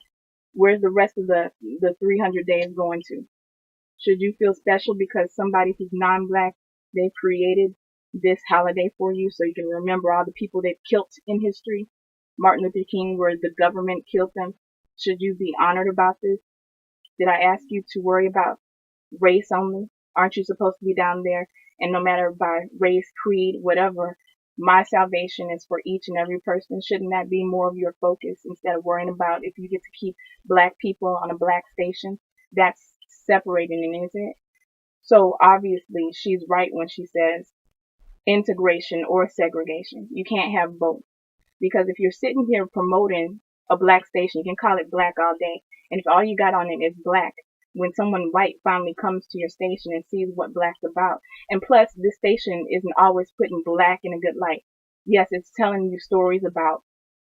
Where's the rest of the 300 days going to? Should you feel special because somebody who's non-black, they created this holiday for you so you can remember all the people they've killed in history? Martin Luther King, where the government killed them. Should you be honored about this? Did I ask you to worry about race only? Aren't you supposed to be down there? And no matter by race, creed, whatever, my salvation is for each and every person. Shouldn't that be more of your focus instead of worrying about if you get to keep black people on a black station? That's separating, isn't it? So obviously she's right when she says integration or segregation. You can't have both. Because if you're sitting here promoting a black station, you can call it black all day. And if all you got on it is black, when someone white finally comes to your station and sees what black's about, and plus this station isn't always putting black in a good light. Yes, it's telling you stories about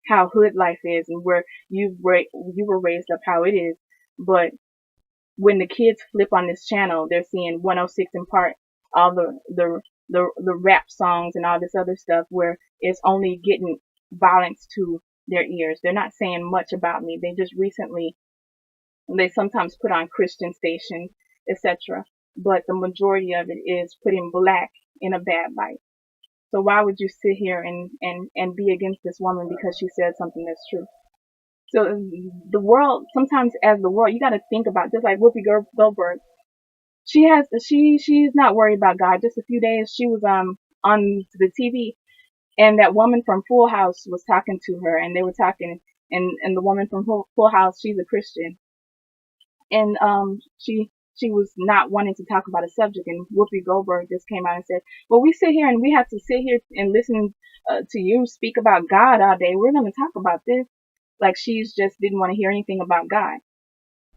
how hood life is and where you were raised up, how it is. But when the kids flip on this channel, they're seeing 106 in part, all the rap songs and all this other stuff where it's only getting violence to their ears. They're not saying much about me. They sometimes put on Christian stations, etc. But the majority of it is putting black in a bad light. So why would you sit here and be against this woman because she said something that's true? So the world, sometimes as the world, you got to think about, just like Whoopi Goldberg. She's not worried about God. Just a few days she was on the TV, and that woman from Full House was talking to her, and they were talking, and the woman from Full House, she's a Christian, and she was not wanting to talk about a subject, and Whoopi Goldberg just came out and said, well, we sit here and we have to sit here and listen to you speak about God all day. We're going to talk about this. Like she's just didn't want to hear anything about God.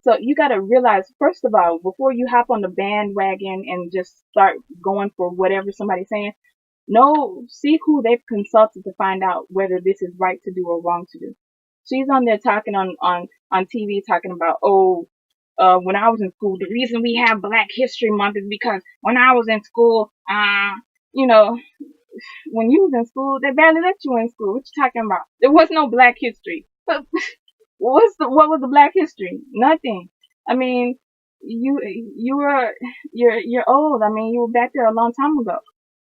So you got to realize, first of all, before you hop on the bandwagon and just start going for whatever somebody's saying, see who they've consulted to find out whether this is right to do or wrong to do. She's on there talking on TV talking about, when I was in school, the reason we have Black History Month is because when I was in school, you know, when you was in school, they barely let you in school. What you talking about? There was no Black history. But what was the Black history? Nothing. I mean, you're old. I mean, you were back there a long time ago.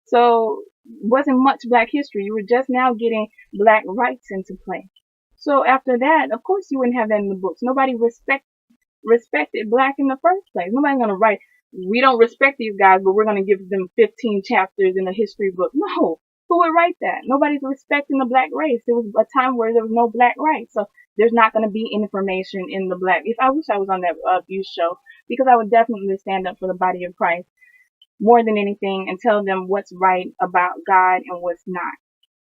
So wasn't much Black history. You were just now getting Black rights into play. So after that, of course you wouldn't have that in the books. Nobody respected Black in the first place. Nobody's gonna write, we don't respect these guys, but we're gonna give them 15 chapters in a history book. No. Who would write that? Nobody's respecting the Black race. There was a time where there was no Black rights. So there's not going to be information in the Black. If I wish I was on that abuse show, because I would definitely stand up for the body of Christ more than anything and tell them what's right about God and what's not.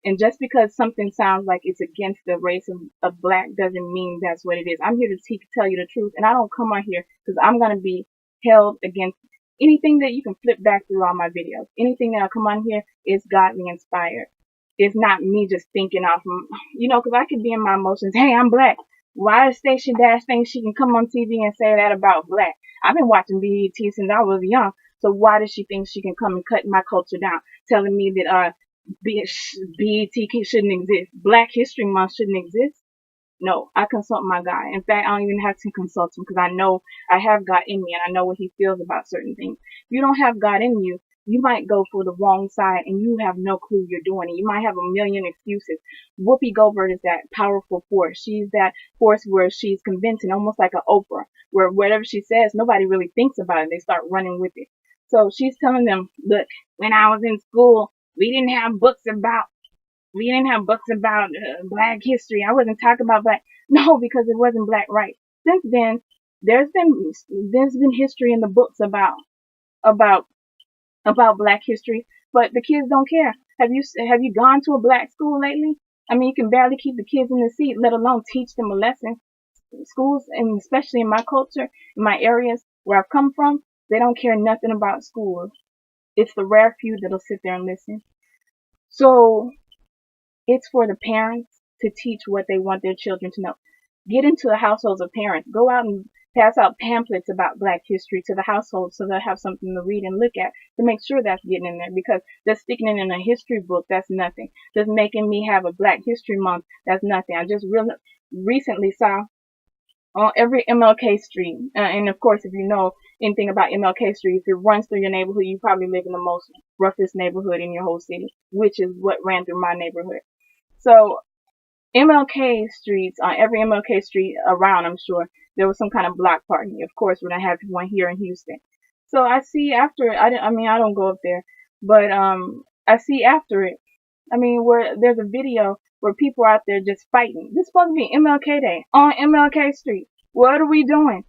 And just because something sounds like it's against the race of Black doesn't mean that's what it is. I'm here to tell you the truth, and I don't come on here because I'm going to be held against anything that you can flip back through all my videos. Anything that I come on here is godly inspired. It's not me just thinking off, because I could be in my emotions. Hey, I'm Black. Why does Station Dash think she can come on TV and say that about Black? I've been watching BET since I was young. So why does she think she can come and cut my culture down, telling me that BET shouldn't exist, Black History Month shouldn't exist? No, I consult my God. In fact, I don't even have to consult him because I know I have God in me and I know what he feels about certain things. If you don't have God in you, you might go for the wrong side and you have no clue you're doing it. You might have a million excuses. Whoopi Goldberg is that powerful force. She's that force where she's convincing, almost like an Oprah, where whatever she says, nobody really thinks about it. They start running with it. So she's telling them, look, when I was in school, we didn't have books about Black history. I wasn't talking about Black. No, because it wasn't Black right. Since then, there's been history in the books about about Black history, but the kids don't care. Have you gone to a black school lately? I mean, you can barely keep the kids in the seat, let alone teach them a lesson. Schools, and especially in my culture, in my areas where I've come from, they don't care nothing about school. It's the rare few that'll sit there and listen. So it's for the parents to teach what they want their children to know. Get into the households of parents. Go out and pass out pamphlets about Black history to the household so they'll have something to read and look at to make sure that's getting in there, because just sticking it in a history book, that's nothing. Just making me have a Black History Month, that's nothing. I just really recently saw on every MLK street, and of course, if you know anything about MLK Street, if it runs through your neighborhood, you probably live in the most roughest neighborhood in your whole city, which is what ran through my neighborhood. So MLK streets, on every MLK street around, I'm sure there was some kind of block party. Of course, we're gonna have one here in Houston. So I see after it. I mean, I don't go up there, but I see after it. I mean, where there's a video where people are out there just fighting. This is supposed to be MLK Day on MLK Street. What are we doing?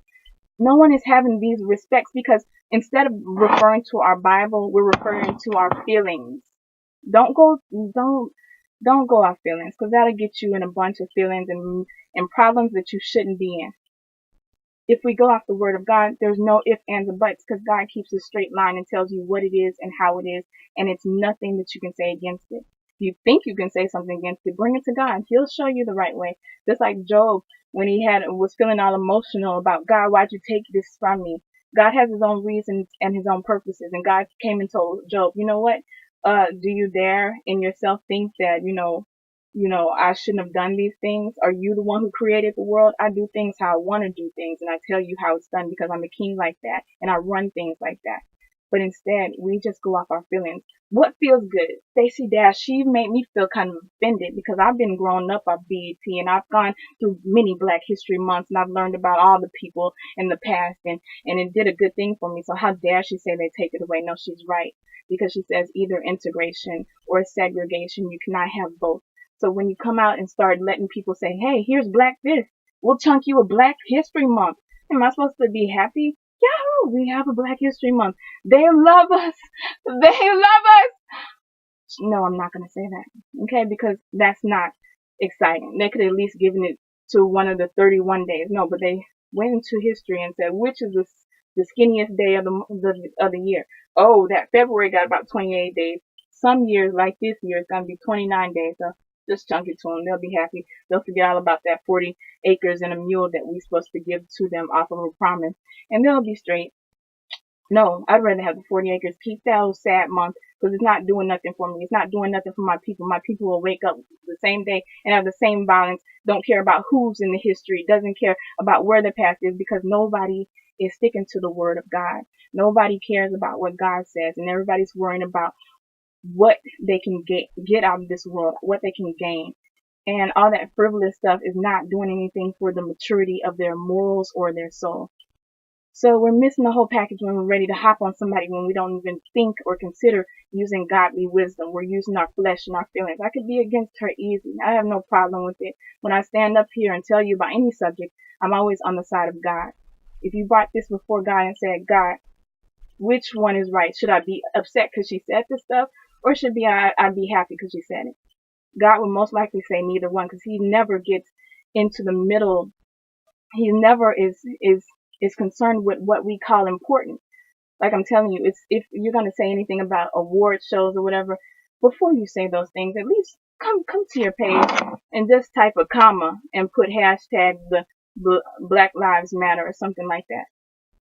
No one is having these respects, because instead of referring to our Bible, we're referring to our feelings. Don't go, don't, don't go off feelings, because that'll get you in a bunch of feelings and problems that you shouldn't be in. If we go off the word of God, there's no ifs, ands, or buts, because God keeps a straight line and tells you what it is and how it is, and it's nothing that you can say against it. If you think you can say something against it, bring it to God. He'll show you the right way. Just like Job, when he was feeling all emotional about, God, why'd you take this from me? God has his own reasons and his own purposes, and God came and told Job, you know what? Do you dare in yourself think that, I shouldn't have done these things? Are you the one who created the world? I do things how I want to do things, and I tell you how it's done because I'm a king like that, and I run things like that. But instead, we just go off our feelings. What feels good? Stacey Dash, she made me feel kind of offended, because I've been growing up on BET, and I've gone through many Black History Months, and I've learned about all the people in the past, and it did a good thing for me. So how dare she say they take it away? No, she's right, because she says either integration or segregation. You cannot have both. So when you come out and start letting people say, hey, here's Black this, we'll chunk you a Black History Month. Am I supposed to be happy? Yahoo! We have a Black History Month. They love us. They love us. No, I'm not going to say that. Okay? Because that's not exciting. They could at least given it to one of the 31 days. No, but they went into history and said, which is the skinniest day of the year? Oh, that February got about 28 days. Some years, like this year, it's going to be 29 days. So just chunk it to them. They'll be happy. They'll forget all about that 40 acres and a mule that we're supposed to give to them off of a promise. And they'll be straight. No, I'd rather have the 40 acres. Keep that old sad month, because it's not doing nothing for me. It's not doing nothing for my people. My people will wake up the same day and have the same violence. Don't care about who's in the history. Doesn't care about where the past is, because nobody is sticking to the word of God. Nobody cares about what God says, and everybody's worrying about what they can get out of this world, what they can gain. And all that frivolous stuff is not doing anything for the maturity of their morals or their soul. So we're missing the whole package when we're ready to hop on somebody, when we don't even think or consider using godly wisdom. We're using our flesh and our feelings. I could be against her easy. I have no problem with it. When I stand up here and tell you about any subject, I'm always on the side of God. If you brought this before God and said, God, which one is right? Should I be upset because she said this stuff, or should I be happy because she said it? God would most likely say neither one, because he never gets into the middle. He never is concerned with what we call important. Like I'm telling you, it's, if you're going to say anything about award shows or whatever, before you say those things, at least come to your page and just type a comma and put hashtag the Black Lives Matter or something like that.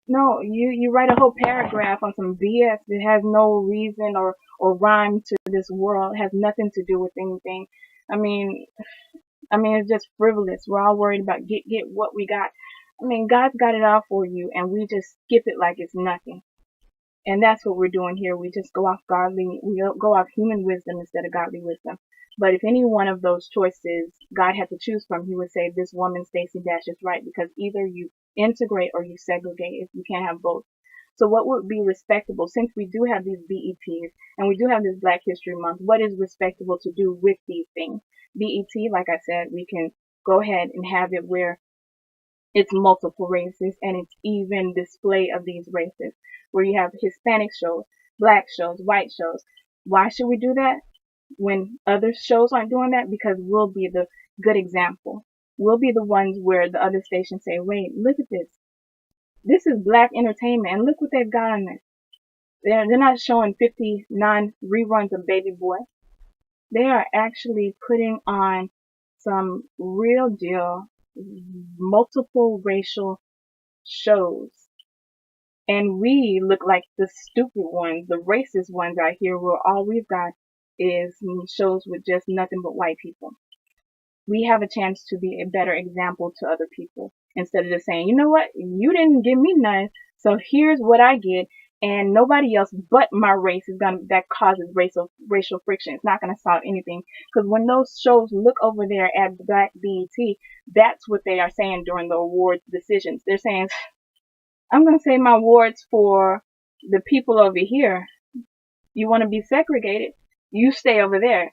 No, you write a whole paragraph on some BS that has no reason or rhyme to this world, has nothing to do with anything. I mean, it's just frivolous. We're all worried about get what we got. I mean, God's got it all for you, and we just skip it like it's nothing. And that's what we're doing here. We just go off we go off human wisdom instead of godly wisdom. But if any one of those choices God had to choose from, he would say, this woman, Stacey Dash, is right, because either you integrate or you segregate. If you can't have both. So what would be respectable, since we do have these BETs and we do have this Black History Month, what is respectable to do with these things? BET, like I said, we can go ahead and have it where It's multiple races and it's even display of these races where you have Hispanic shows, black shows, white shows. Why should we do that when other shows aren't doing that? Because we'll be the good example. We'll be the ones where the other stations say, wait, look at this. This is black entertainment and look what they've got on this. They're not showing 59 reruns of Baby Boy. They are actually putting on some real deal multiple racial shows. And we look like the stupid ones, the racist ones out here where all we've got is shows with just nothing but white people. We have a chance to be a better example to other people instead of just saying, you know what, you didn't give me none, so here's what I get, and nobody else but my race is gonna that causes racial friction. It's not gonna solve anything because when those shows look over there at Black BET, that's what they are saying during the awards decisions. They're saying, I'm gonna say my awards for the people over here. You want to be segregated? You stay over there.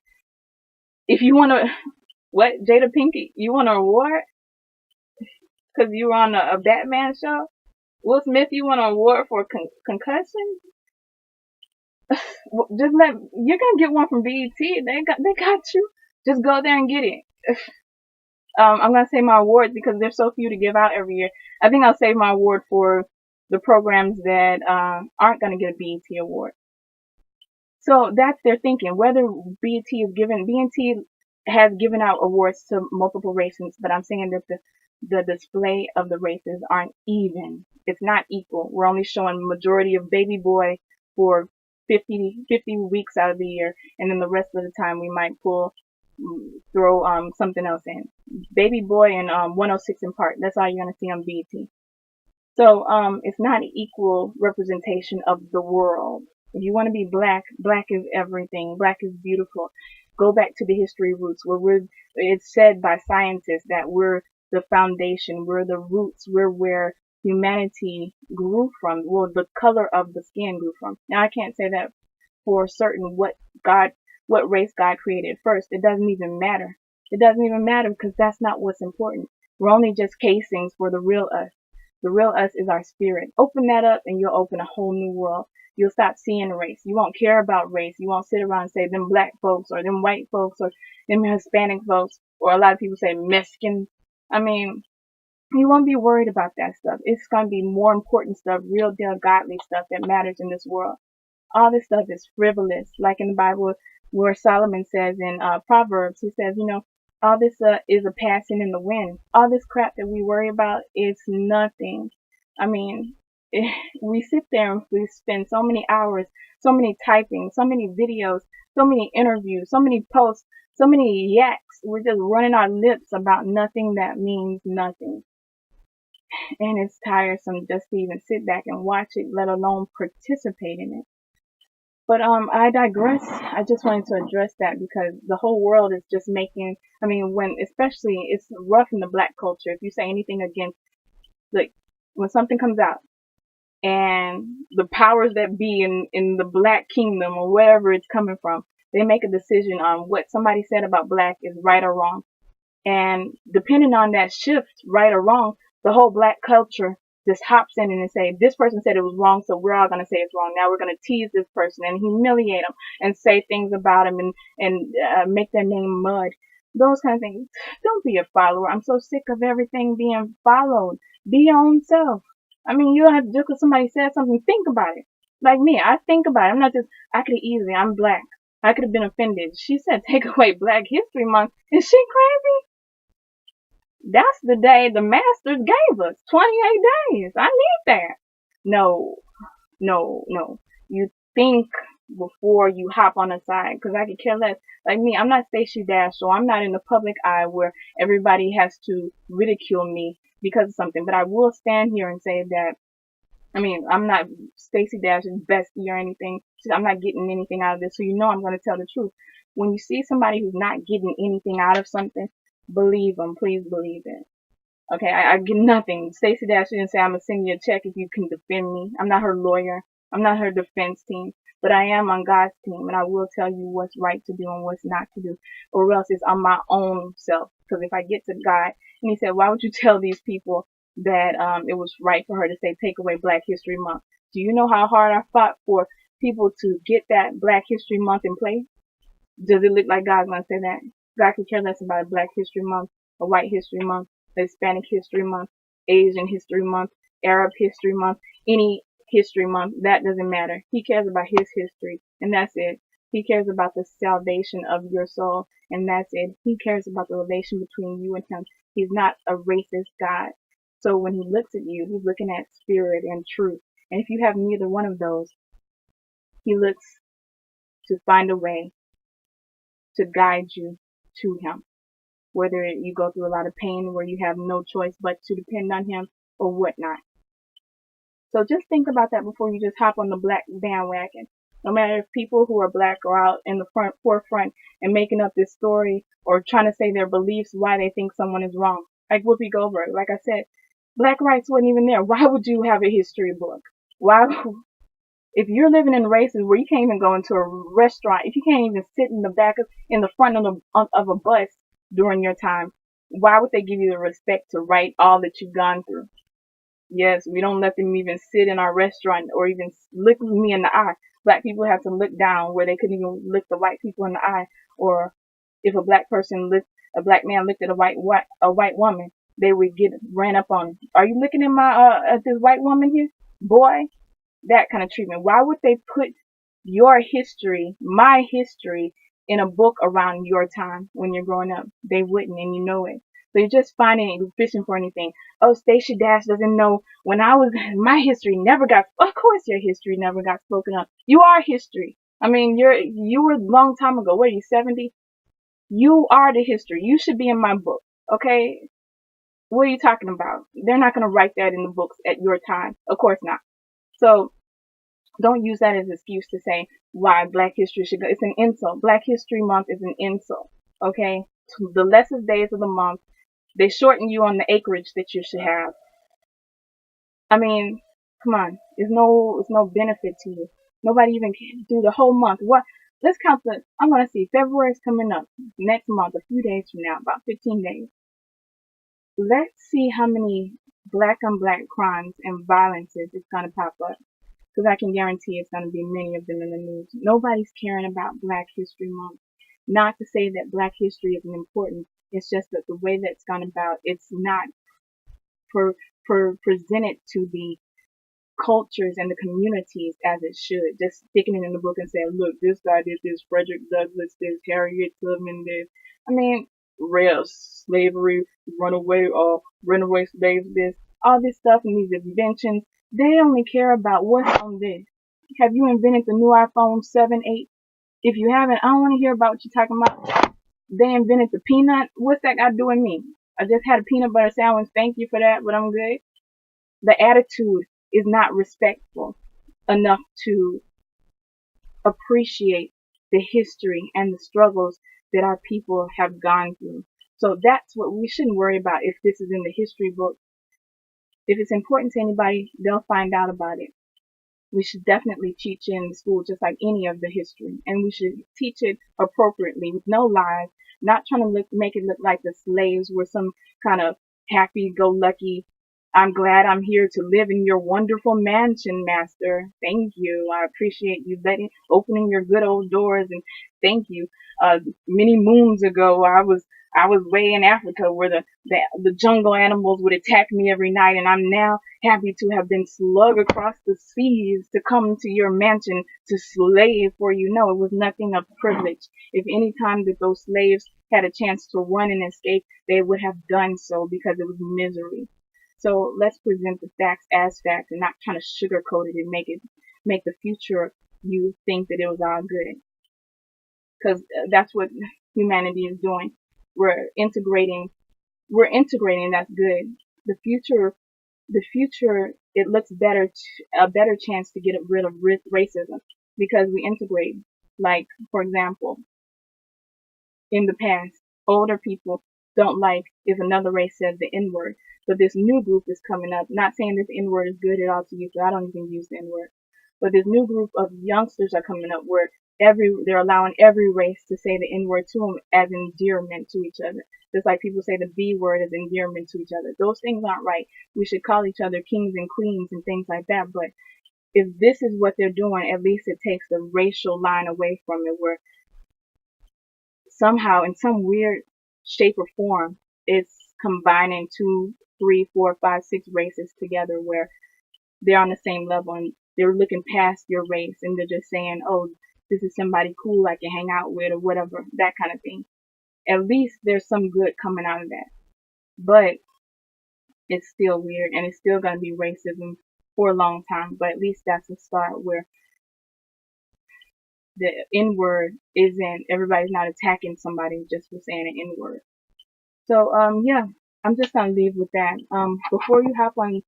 If you want to, what, Jada Pinkett, you want an award because you were on a Batman show? Will Smith, you want an award for concussion? Just you're gonna get one from BET. They got you. Just go there and get it. I'm gonna say my awards because there's so few to give out every year. I think I'll save my award for the programs that aren't gonna get a BET award. So that's their thinking. Whether BET has given out awards to multiple races, but I'm saying that the display of the races aren't even. It's not equal. We're only showing majority of Baby Boy for 50 weeks out of the year, and then the rest of the time we might throw something else in. Baby Boy and 106 in Park. That's all you're gonna see on BET. So it's not an equal representation of the world. If you want to be black, black is everything. Black is beautiful. Go back to the history roots where it's said by scientists that we're the foundation, we're the roots, we're where humanity grew from, well, the color of the skin grew from. Now I can't say that for certain what race God created first. It doesn't even matter. It doesn't even matter because that's not what's important. We're only just casings for the real us. The real us is our spirit. Open that up and you'll open a whole new world. You'll stop seeing race. You won't care about race. You won't sit around and say them black folks or them white folks or them Hispanic folks, or a lot of people say Mexicans. I mean, you won't be worried about that stuff. It's going to be more important stuff, real deal godly stuff that matters in this world. All this stuff is frivolous. Like in the Bible where Solomon says in Proverbs, he says, all this is a passing in the wind. All this crap that we worry about is nothing. I mean, we sit there and we spend so many hours, so many typing, so many videos, so many interviews, so many posts, so many yaks. We're just running our lips about nothing that means nothing. And it's tiresome just to even sit back and watch it, let alone participate in it. But I digress. I just wanted to address that because the whole world is just making. I mean, especially it's rough in the black culture. If you say anything against, like, when something comes out and the powers that be in the black kingdom or wherever it's coming from, they make a decision on what somebody said about black is right or wrong. And depending on that shift, right or wrong, the whole black culture just hops in and say, this person said it was wrong, so we're all going to say it's wrong. Now we're going to tease this person and humiliate them and say things about them and make their name mud. Those kind of things. Don't be a follower. I'm so sick of everything being followed. Be your own self. I mean, you don't have to just because somebody said something, think about it. Like me, I think about it. I'm not just, I'm black. I could have been offended. She said take away Black History Month. Is she crazy? That's the day the masters gave us, 28 days. I need that. No. You think before you hop on the side, because I could care less. Like me, I'm not Stacey Dash, so I'm not in the public eye where everybody has to ridicule me because of something. But I will stand here and say that, I mean, I'm not Stacey Dash's bestie or anything. I'm not getting anything out of this, so I'm going to tell the truth. When you see somebody who's not getting anything out of something, believe them. Please believe it. Okay, I get nothing. Stacey Dash didn't say I'm gonna send you a check if you can defend me. I'm not her lawyer. I'm not her defense team. But I am on God's team, and I will tell you what's right to do and what's not to do. Or else it's on my own self. Because if I get to God, and He said, why would you tell these people that it was right for her to say take away Black History Month. Do you know how hard I fought for people to get that Black History Month in place? Does it look like God's gonna say that? God could care less about a Black History Month, a White History Month, a Hispanic History Month, Asian History Month, Arab History Month, any history month. That doesn't matter. He cares about his history, and that's it. He cares about the salvation of your soul, and that's it. He cares about the relation between you and him. He's not a racist God. So when he looks at you, he's looking at spirit and truth. And if you have neither one of those, he looks to find a way to guide you to him. Whether you go through a lot of pain where you have no choice but to depend on him or whatnot. So just think about that before you just hop on the Black bandwagon. No matter if people who are Black are out in the forefront and making up this story or trying to say their beliefs why they think someone is wrong. Like Whoopi Goldberg, like I said, Black rights wasn't even there. Why would you have a history book? Why? If you're living in races where you can't even go into a restaurant, if you can't even sit in the in the front of a bus during your time, why would they give you the respect to write all that you've gone through? Yes, we don't let them even sit in our restaurant or even look me in the eye. Black people have to look down where they couldn't even look the white people in the eye. Or if a black black man looked at a white woman, they would get ran up on. Are you looking at at this white woman here, boy? That kind of treatment. Why would they put your history, my history, in a book around your time when you're growing up? They wouldn't, and you know it. So you're just fishing for anything. Oh, Stacey Dash doesn't know when my history never got, of course your history never got spoken of. You are history. I mean, you were a long time ago. What are you, 70? You are the history. You should be in my book. Okay? What are you talking about? They're not going to write that in the books at your time. Of course not. So don't use that as an excuse to say why Black history should go. It's an insult. Black History Month is an insult. Okay? The lessest days of the month, they shorten you on the acreage that you should have. I mean, come on. It's no benefit to you. Nobody even can do the whole month. What? Let's count I want to see. February's coming up. Next month, a few days from now, about 15 days. Let's see how many black on black crimes and violences it's going to pop up. Because I can guarantee it's going to be many of them in the news. Nobody's caring about Black History Month. Not to say that Black history isn't important. It's just that the way that's gone about, it's not presented to the cultures and the communities as it should. Just sticking it in the book and saying, look, this guy did this, Frederick Douglass this, Harriet Tubman this. I mean, real slavery, runaway slaves this, all this stuff and these inventions. They only care about what's on this. Have you invented the new iPhone 7, 8? If you haven't, I don't want to hear about what you're talking about. They invented the peanut. What's that got to do with me? I just had a peanut butter sandwich. Thank you for that, but I'm good. The attitude is not respectful enough to appreciate the history and the struggles that our people have gone through. So that's what we shouldn't worry about if this is in the history book. If it's important to anybody, they'll find out about it. We should definitely teach in school just like any of the history, and we should teach it appropriately with no lies, not trying to make it look like the slaves were some kind of happy-go-lucky, I'm glad I'm here to live in your wonderful mansion, master. Thank you. I appreciate you opening your good old doors, and thank you. Many moons ago, I was way in Africa where the jungle animals would attack me every night, and I'm now happy to have been slugged across the seas to come to your mansion to slave for you. No, it was nothing of privilege. If any time that those slaves had a chance to run and escape, they would have done so because it was misery. So let's present the facts as facts and not trying to sugarcoat it and make the future you think that it was all good. Because that's what humanity is doing. We're integrating. That's good. The future, it looks better, a better chance to get rid of racism because we integrate. Like, for example, in the past, older people don't like if another race says the N-word. But this new group is coming up. Not saying this N-word is good at all to use, so I don't even use the N-word. But this new group of youngsters are coming up where they're allowing every race to say the N word to them as endearment to each other. Just like people say the B word as endearment to each other. Those things aren't right. We should call each other kings and queens and things like that. But if this is what they're doing, at least it takes the racial line away from it, where somehow in some weird shape or form it's combining two, three, four, five, six races together where they're on the same level and they're looking past your race and they're just saying, oh, this is somebody cool I can hang out with or whatever, that kind of thing. At least there's some good coming out of that. But it's still weird and it's still going to be racism for a long time. But at least that's a start where the N word isn't, everybody's not attacking somebody just for saying an N word. So, yeah, I'm just gonna leave with that. Before you hop on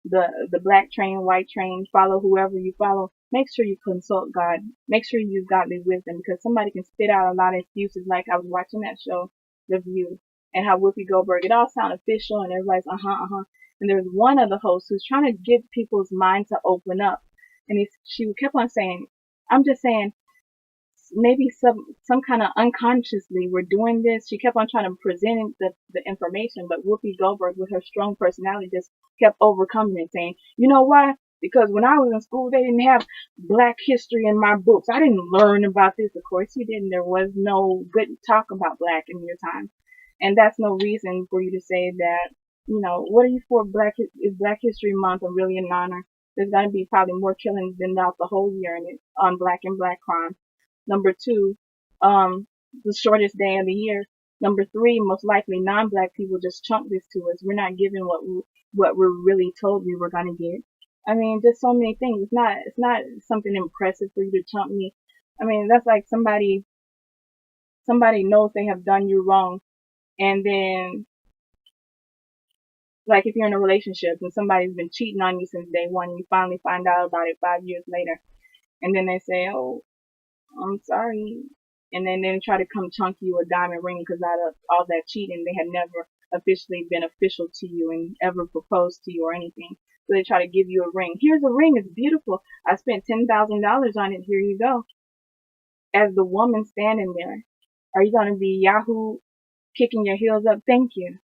the black train, white train, follow whoever you follow, make sure you consult God. Make sure you use godly wisdom because somebody can spit out a lot of excuses. Like I was watching that show, The View, and how Whoopi Goldberg, it all sounded official and everybody's uh-huh. And there's one of the hosts who's trying to get people's minds to open up. And she kept on saying, I'm just saying, maybe some kind of unconsciously we're doing this. She kept on trying to present the information, but Whoopi Goldberg with her strong personality just kept overcoming it, saying, you know why? Because when I was in school, they didn't have black history in my books. I didn't learn about this. Of course you didn't. There was no good talk about black in your time. And that's no reason for you to say that, what are you for is Black History Month really an honor? There's going to be probably more killings than out the whole year on black and black crime. Number two, the shortest day of the year. Number three, most likely non-black people just chunk this to us. We're not given what we're really told we were gonna get. I mean, just so many things. It's not something impressive for you to chunk me. I mean, that's like somebody knows they have done you wrong, and then like if you're in a relationship and somebody's been cheating on you since day one, and you finally find out about it 5 years later, and then they say, "Oh, I'm sorry," and then they try to come chunk you a diamond ring because out of all that cheating, they had never officially been official to you and ever proposed to you or anything. So they try to give you a ring. Here's a ring. It's beautiful. I spent $10,000 on it. Here you go. As the woman standing there, are you going to be Yahoo kicking your heels up? Thank you.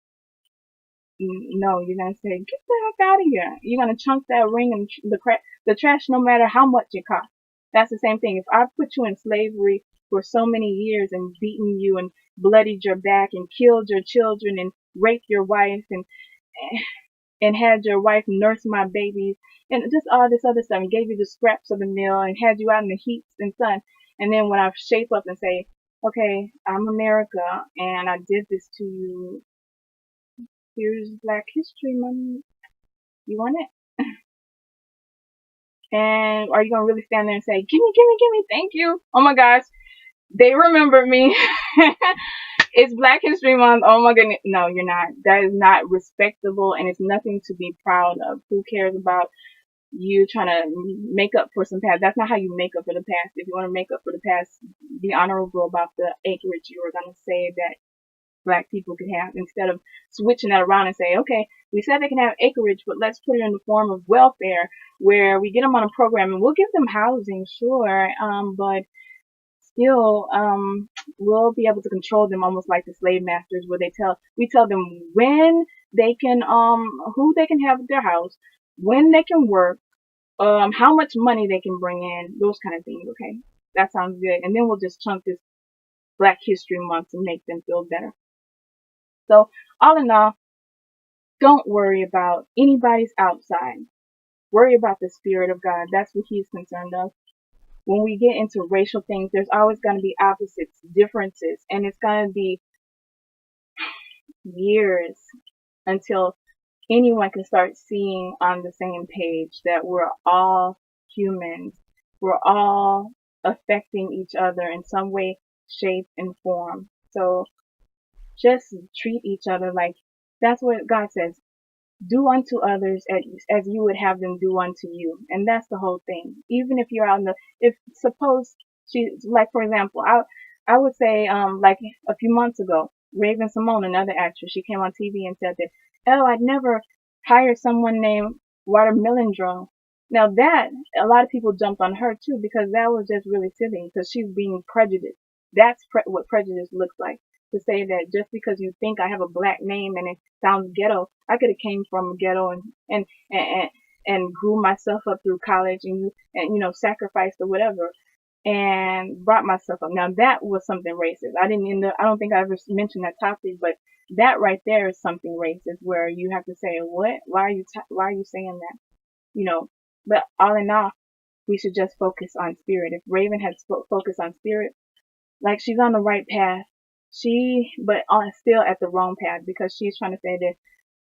No, you're going to say, get the heck out of here. You're going to chunk that ring and the trash no matter how much it costs. That's the same thing. If I put you in slavery for so many years and beaten you and bloodied your back and killed your children and raped your wife and had your wife nurse my babies and just all this other stuff and gave you the scraps of the meal and had you out in the heat and sun, and then when I shape up and say, okay, I'm America and I did this to you, here's Black History Month, you want it? And are you gonna really stand there and say, give me, thank you? Oh my gosh, they remember me. It's Black History Month. Oh my goodness. No, you're not. That is not respectable and it's nothing to be proud of. Who cares about you trying to make up for some past? That's not how you make up for the past. If you want to make up for the past, be honorable about the acreage you were going to say that black people could have, instead of switching that around and say, okay, we said they can have acreage, but let's put it in the form of welfare where we get them on a program and we'll give them housing, sure, but still, we'll be able to control them almost like the slave masters, where we tell them when they can, who they can have at their house, when they can work, how much money they can bring in, those kind of things. Okay, that sounds good. And then we'll just chunk this Black History Month to make them feel better. So, all in all, don't worry about anybody's outside. Worry about the Spirit of God. That's what He's concerned of. When we get into racial things, there's always going to be opposites, differences, and it's going to be years until anyone can start seeing on the same page that we're all humans. We're all affecting each other in some way, shape, and form. So just treat each other like that's what God says. Do unto others as you would have them do unto you. And that's the whole thing. Even if you're out in if suppose like for example, I would say, like a few months ago, Raven-Symoné, another actress, she came on TV and said that, oh, I'd never hire someone named Water Melindro Now that, a lot of people jumped on her too because that was just really silly because she's being prejudiced. That's what prejudice looks like. To say that just because you think I have a black name and it sounds ghetto, I could have came from ghetto and and grew myself up through college and sacrificed or whatever and brought myself up. Now that was something racist. I don't think I ever mentioned that topic, but that right there is something racist where you have to say, what? Why are you saying that? You know, but all in all, we should just focus on spirit. If Raven had focused on spirit, like she's on the right path, but on still at the wrong path because she's trying to say that,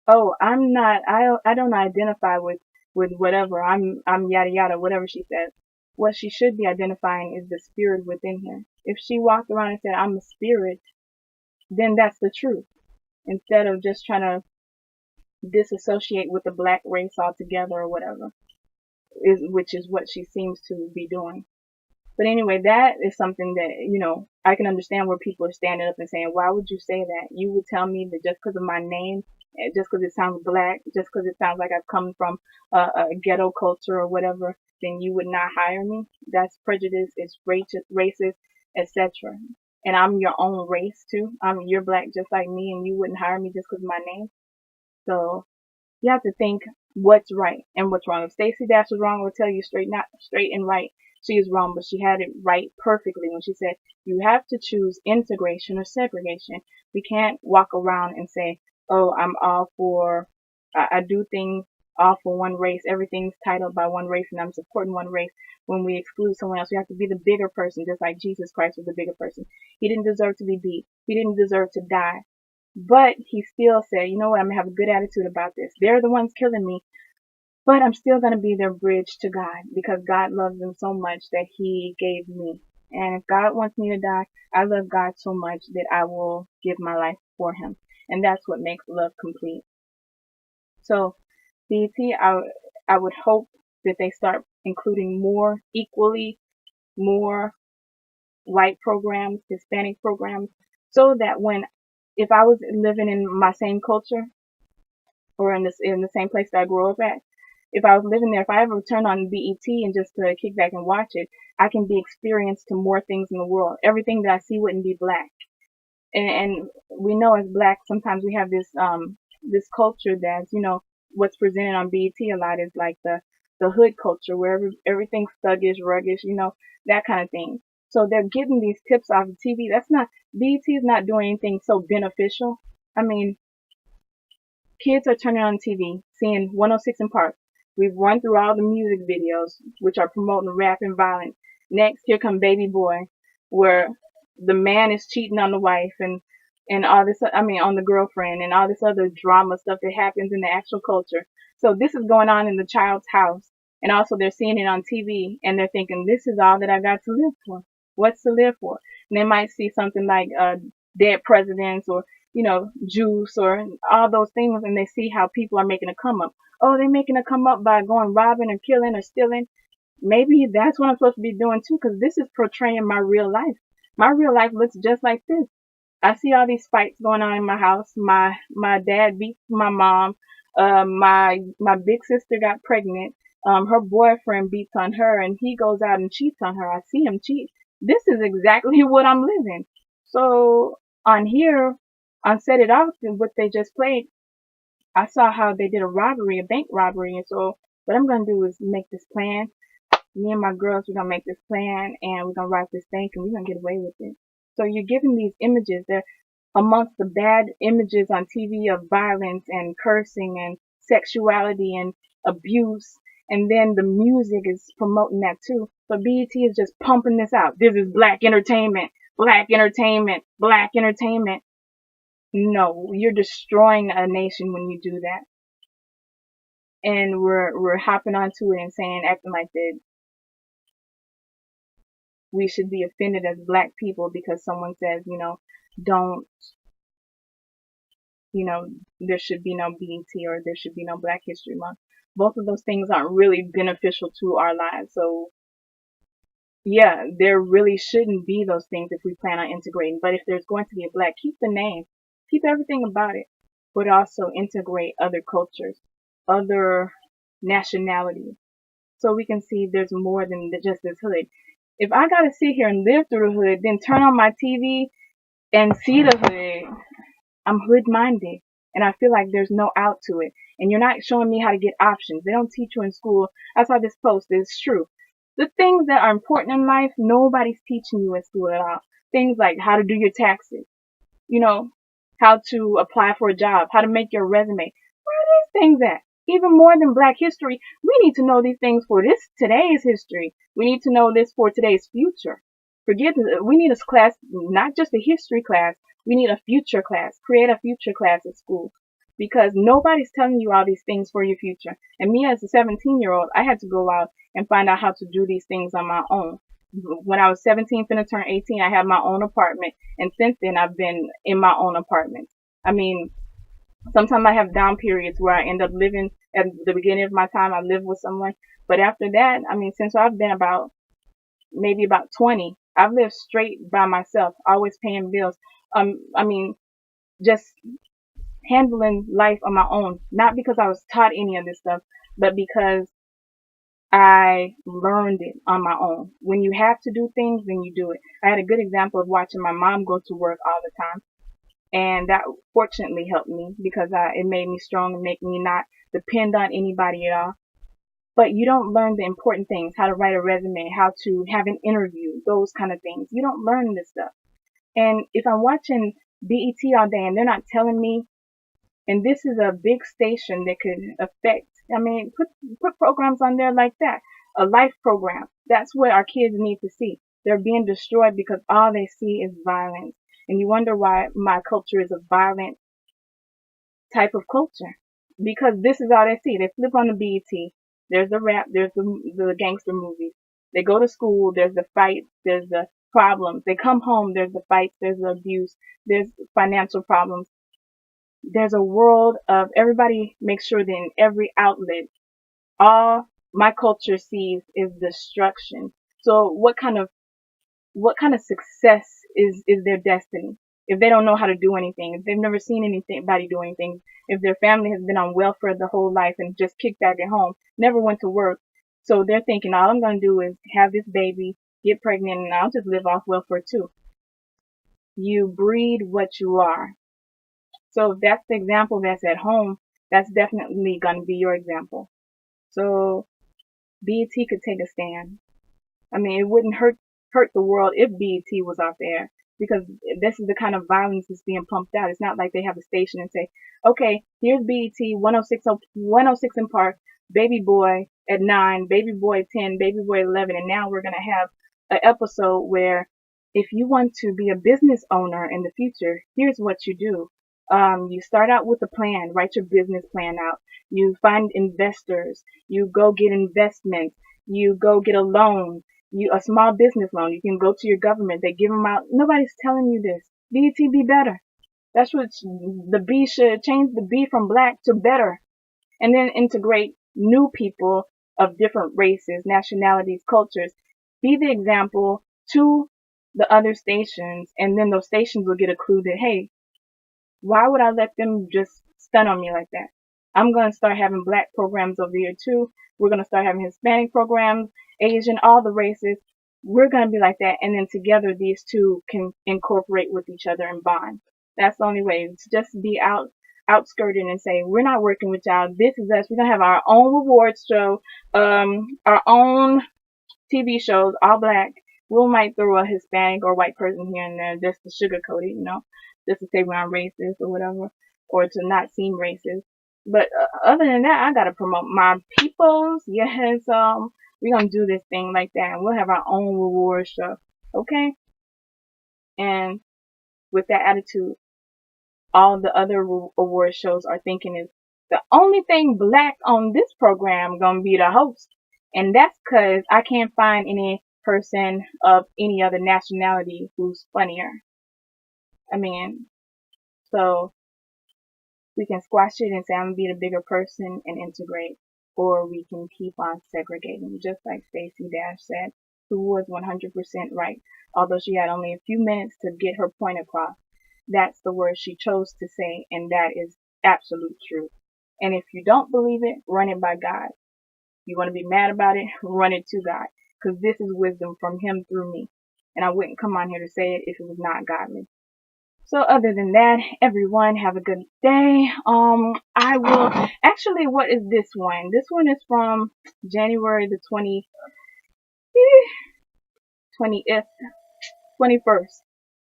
oh, I don't identify with whatever, I'm yada yada, whatever she says. What she should be identifying is the spirit within her. If she walked around and said, I'm a spirit, then that's the truth. Instead of just trying to disassociate with the black race altogether or whatever, which is what she seems to be doing. But anyway, that is something that, I can understand where people are standing up and saying, why would you say that? You would tell me that just because of my name, just because it sounds black, just because it sounds like I've come from a ghetto culture or whatever, then you would not hire me? That's prejudice, it's racist, etc. And I'm your own race too. You're black just like me and you wouldn't hire me just because of my name. So you have to think what's right and what's wrong. If Stacey Dash was wrong, I would tell you not straight and right. She is wrong, but she had it right perfectly when she said you have to choose integration or segregation. We can't walk around and say, "Oh, I'm all for, I do things all for one race. Everything's titled by one race, and I'm supporting one race." When we exclude someone else, we have to be the bigger person, just like Jesus Christ was the bigger person. He didn't deserve to be beat. He didn't deserve to die. But he still said, you know what, I'm going to have a good attitude about this. They're the ones killing me, but I'm still going to be their bridge to God because God loves them so much that he gave me. And if God wants me to die, I love God so much that I will give my life for him. And that's what makes love complete. So, BET, I would hope that they start including more white programs, Hispanic programs, so that if I was living in my same culture, or in the same place that I grew up at. If I was living there, if I ever turn on BET and just to kick back and watch it, I can be experienced to more things in the world. Everything that I see wouldn't be black. And we know as black, sometimes we have this culture that's, what's presented on BET a lot is like the hood culture where everything's thuggish, ruggish, that kind of thing. So they're getting these tips off of TV. BET is not doing anything so beneficial. I mean, kids are turning on TV, seeing 106 in Park. We've run through all the music videos, which are promoting rap and violence. Next, here come Baby Boy, where the man is cheating on the wife and all this, on the girlfriend and all this other drama stuff that happens in the actual culture. So this is going on in the child's house. And also they're seeing it on TV and they're thinking, this is all that I got to live for. What's to live for? And they might see something like, dead presidents or Juice or all those things, and they see how people are making a come up. Oh, they're making a come up by going robbing or killing or stealing. Maybe that's what I'm supposed to be doing too, because this is portraying my real life. My real life looks just like this. I see all these fights going on in my house. My dad beats my mom. My big sister got pregnant. Her boyfriend beats on her, and he goes out and cheats on her. I see him cheat. This is exactly what I'm living. So on here, on Set It Off, what they just played, I saw how they did a bank robbery, and so what I'm gonna do is make this plan. Me and my girls, we're gonna make this plan, and we're gonna rob this bank, and we're gonna get away with it. So you're giving these images. They're amongst the bad images on TV of violence and cursing and sexuality and abuse. And then the music is promoting that too. So BET is just pumping this out. This is black entertainment, black entertainment, black entertainment. No, you're destroying a nation when you do that. And we're hopping onto it and acting like that we should be offended as black people because someone says, don't, there should be no BET or there should be no Black History Month. Both of those things aren't really beneficial to our lives. So yeah, there really shouldn't be those things if we plan on integrating. But if there's going to be a black, keep the name, keep everything about it, but also integrate other cultures, other nationalities. so we can see there's more than just this hood. If I gotta sit here and live through the hood, then turn on my TV and see the hood, I'm hood minded. And I feel like there's no out to it. And you're not showing me how to get options. They don't teach you in school. I saw this post. It's true. The things that are important in life, nobody's teaching you in school at all. Things like how to do your taxes, you know, how to apply for a job, how to make your resume. Where are these things at? Even more than Black history, we need to know these things for this today's history. We need to know this for today's future. We need a class, not just a history class. We need a future class. Create a future class at school because nobody's telling you all these things for your future. And me as a 17-year-old, I had to go out and find out how to do these things on my own. When I was 17, finna turn 18, I had my own apartment. And since then, I've been in my own apartment. I mean, sometimes I have down periods where I end up living at the beginning of my time. I live with someone. But after that, I mean, since I've been maybe about 20, I've lived straight by myself, always paying bills. I mean, just handling life on my own. Not because I was taught any of this stuff, but because I learned it on my own. When you have to do things, then you do it. I had a good example of watching my mom go to work all the time. And that fortunately helped me because it made me strong and make me not depend on anybody at all. But you don't learn the important things, how to write a resume, how to have an interview, those kind of things. You don't learn this stuff. And if I'm watching BET all day and they're not telling me, and this is a big station that could affect, I mean, put programs on there like that. A life program. That's what our kids need to see. They're being destroyed because all they see is violence. And you wonder why my culture is a violent type of culture. Because this is all they see. They flip on the BET. There's the rap, there's the gangster movies. They go to school, there's the fights, there's the problems. They come home, there's the fights, there's the abuse, there's financial problems. There's a world of everybody makes sure that in every outlet, all my culture sees is destruction. So what kind of success is their destiny? If they don't know how to do anything, if they've never seen anybody do anything, if their family has been on welfare the whole life and just kicked back at home, never went to work, so they're thinking all I'm gonna do is have this baby, get pregnant, and I'll just live off welfare too. You breed what you are. So if that's the example that's at home, that's definitely gonna be your example. So BET could take a stand. I mean, it wouldn't hurt the world if BET was off the air because this is the kind of violence that's being pumped out. It's not like they have a station and say, okay, here's BET 106 in Park, Baby Boy at 9, Baby Boy at 10, Baby Boy at 11, and now we're going to have an episode where if you want to be a business owner in the future, here's what you do. You start out with a plan, write your business plan out. You find investors. You go get investments. You go get a loan, a small business loan. You can go to your government. They give them out. Nobody's telling you this. BET be better. That's what the B should change the B from black to better. And then integrate new people of different races, nationalities, cultures. Be the example to the other stations. And then those stations will get a clue that, hey, why would I let them just stun on me like that? I'm going to start having black programs over here too. We're going to start having Hispanic programs, Asian, all the races. We're going to be like that. And then together these two can incorporate with each other and bond. That's the only way. It's just be outskirting and say, we're not working with y'all. This is us. We're going to have our own rewards show, our own TV shows, all black. We might throw a Hispanic or white person here and there just to sugarcoat it, just to say we're not racist or whatever, or to not seem racist. But other than that, I gotta promote my peoples. Yes, we're gonna do this thing like that, and we'll have our own reward show, okay? And with that attitude, all the other award shows are thinking is the only thing black on this program gonna be the host, and that's 'cause I can't find any person of any other nationality who's funnier. I mean, so we can squash it and say I'm gonna be the bigger person and integrate, or we can keep on segregating, just like Stacey Dash said, who was 100% right, although she had only a few minutes to get her point across. That's the word she chose to say, and that is absolute truth. And if you don't believe it, run it by God. You want to be mad about it? Run it to God, because this is wisdom from Him through me. And I wouldn't come on here to say it if it was not godly. So other than that, everyone have a good day. I will actually, what is this one? This one is from January the 20th, 21st.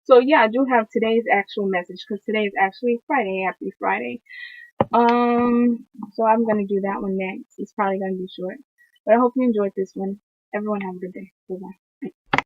So yeah, I do have today's actual message because today is actually Friday. Happy Friday. So I'm gonna do that one next. It's probably gonna be short, but I hope you enjoyed this one. Everyone have a good day. Bye bye.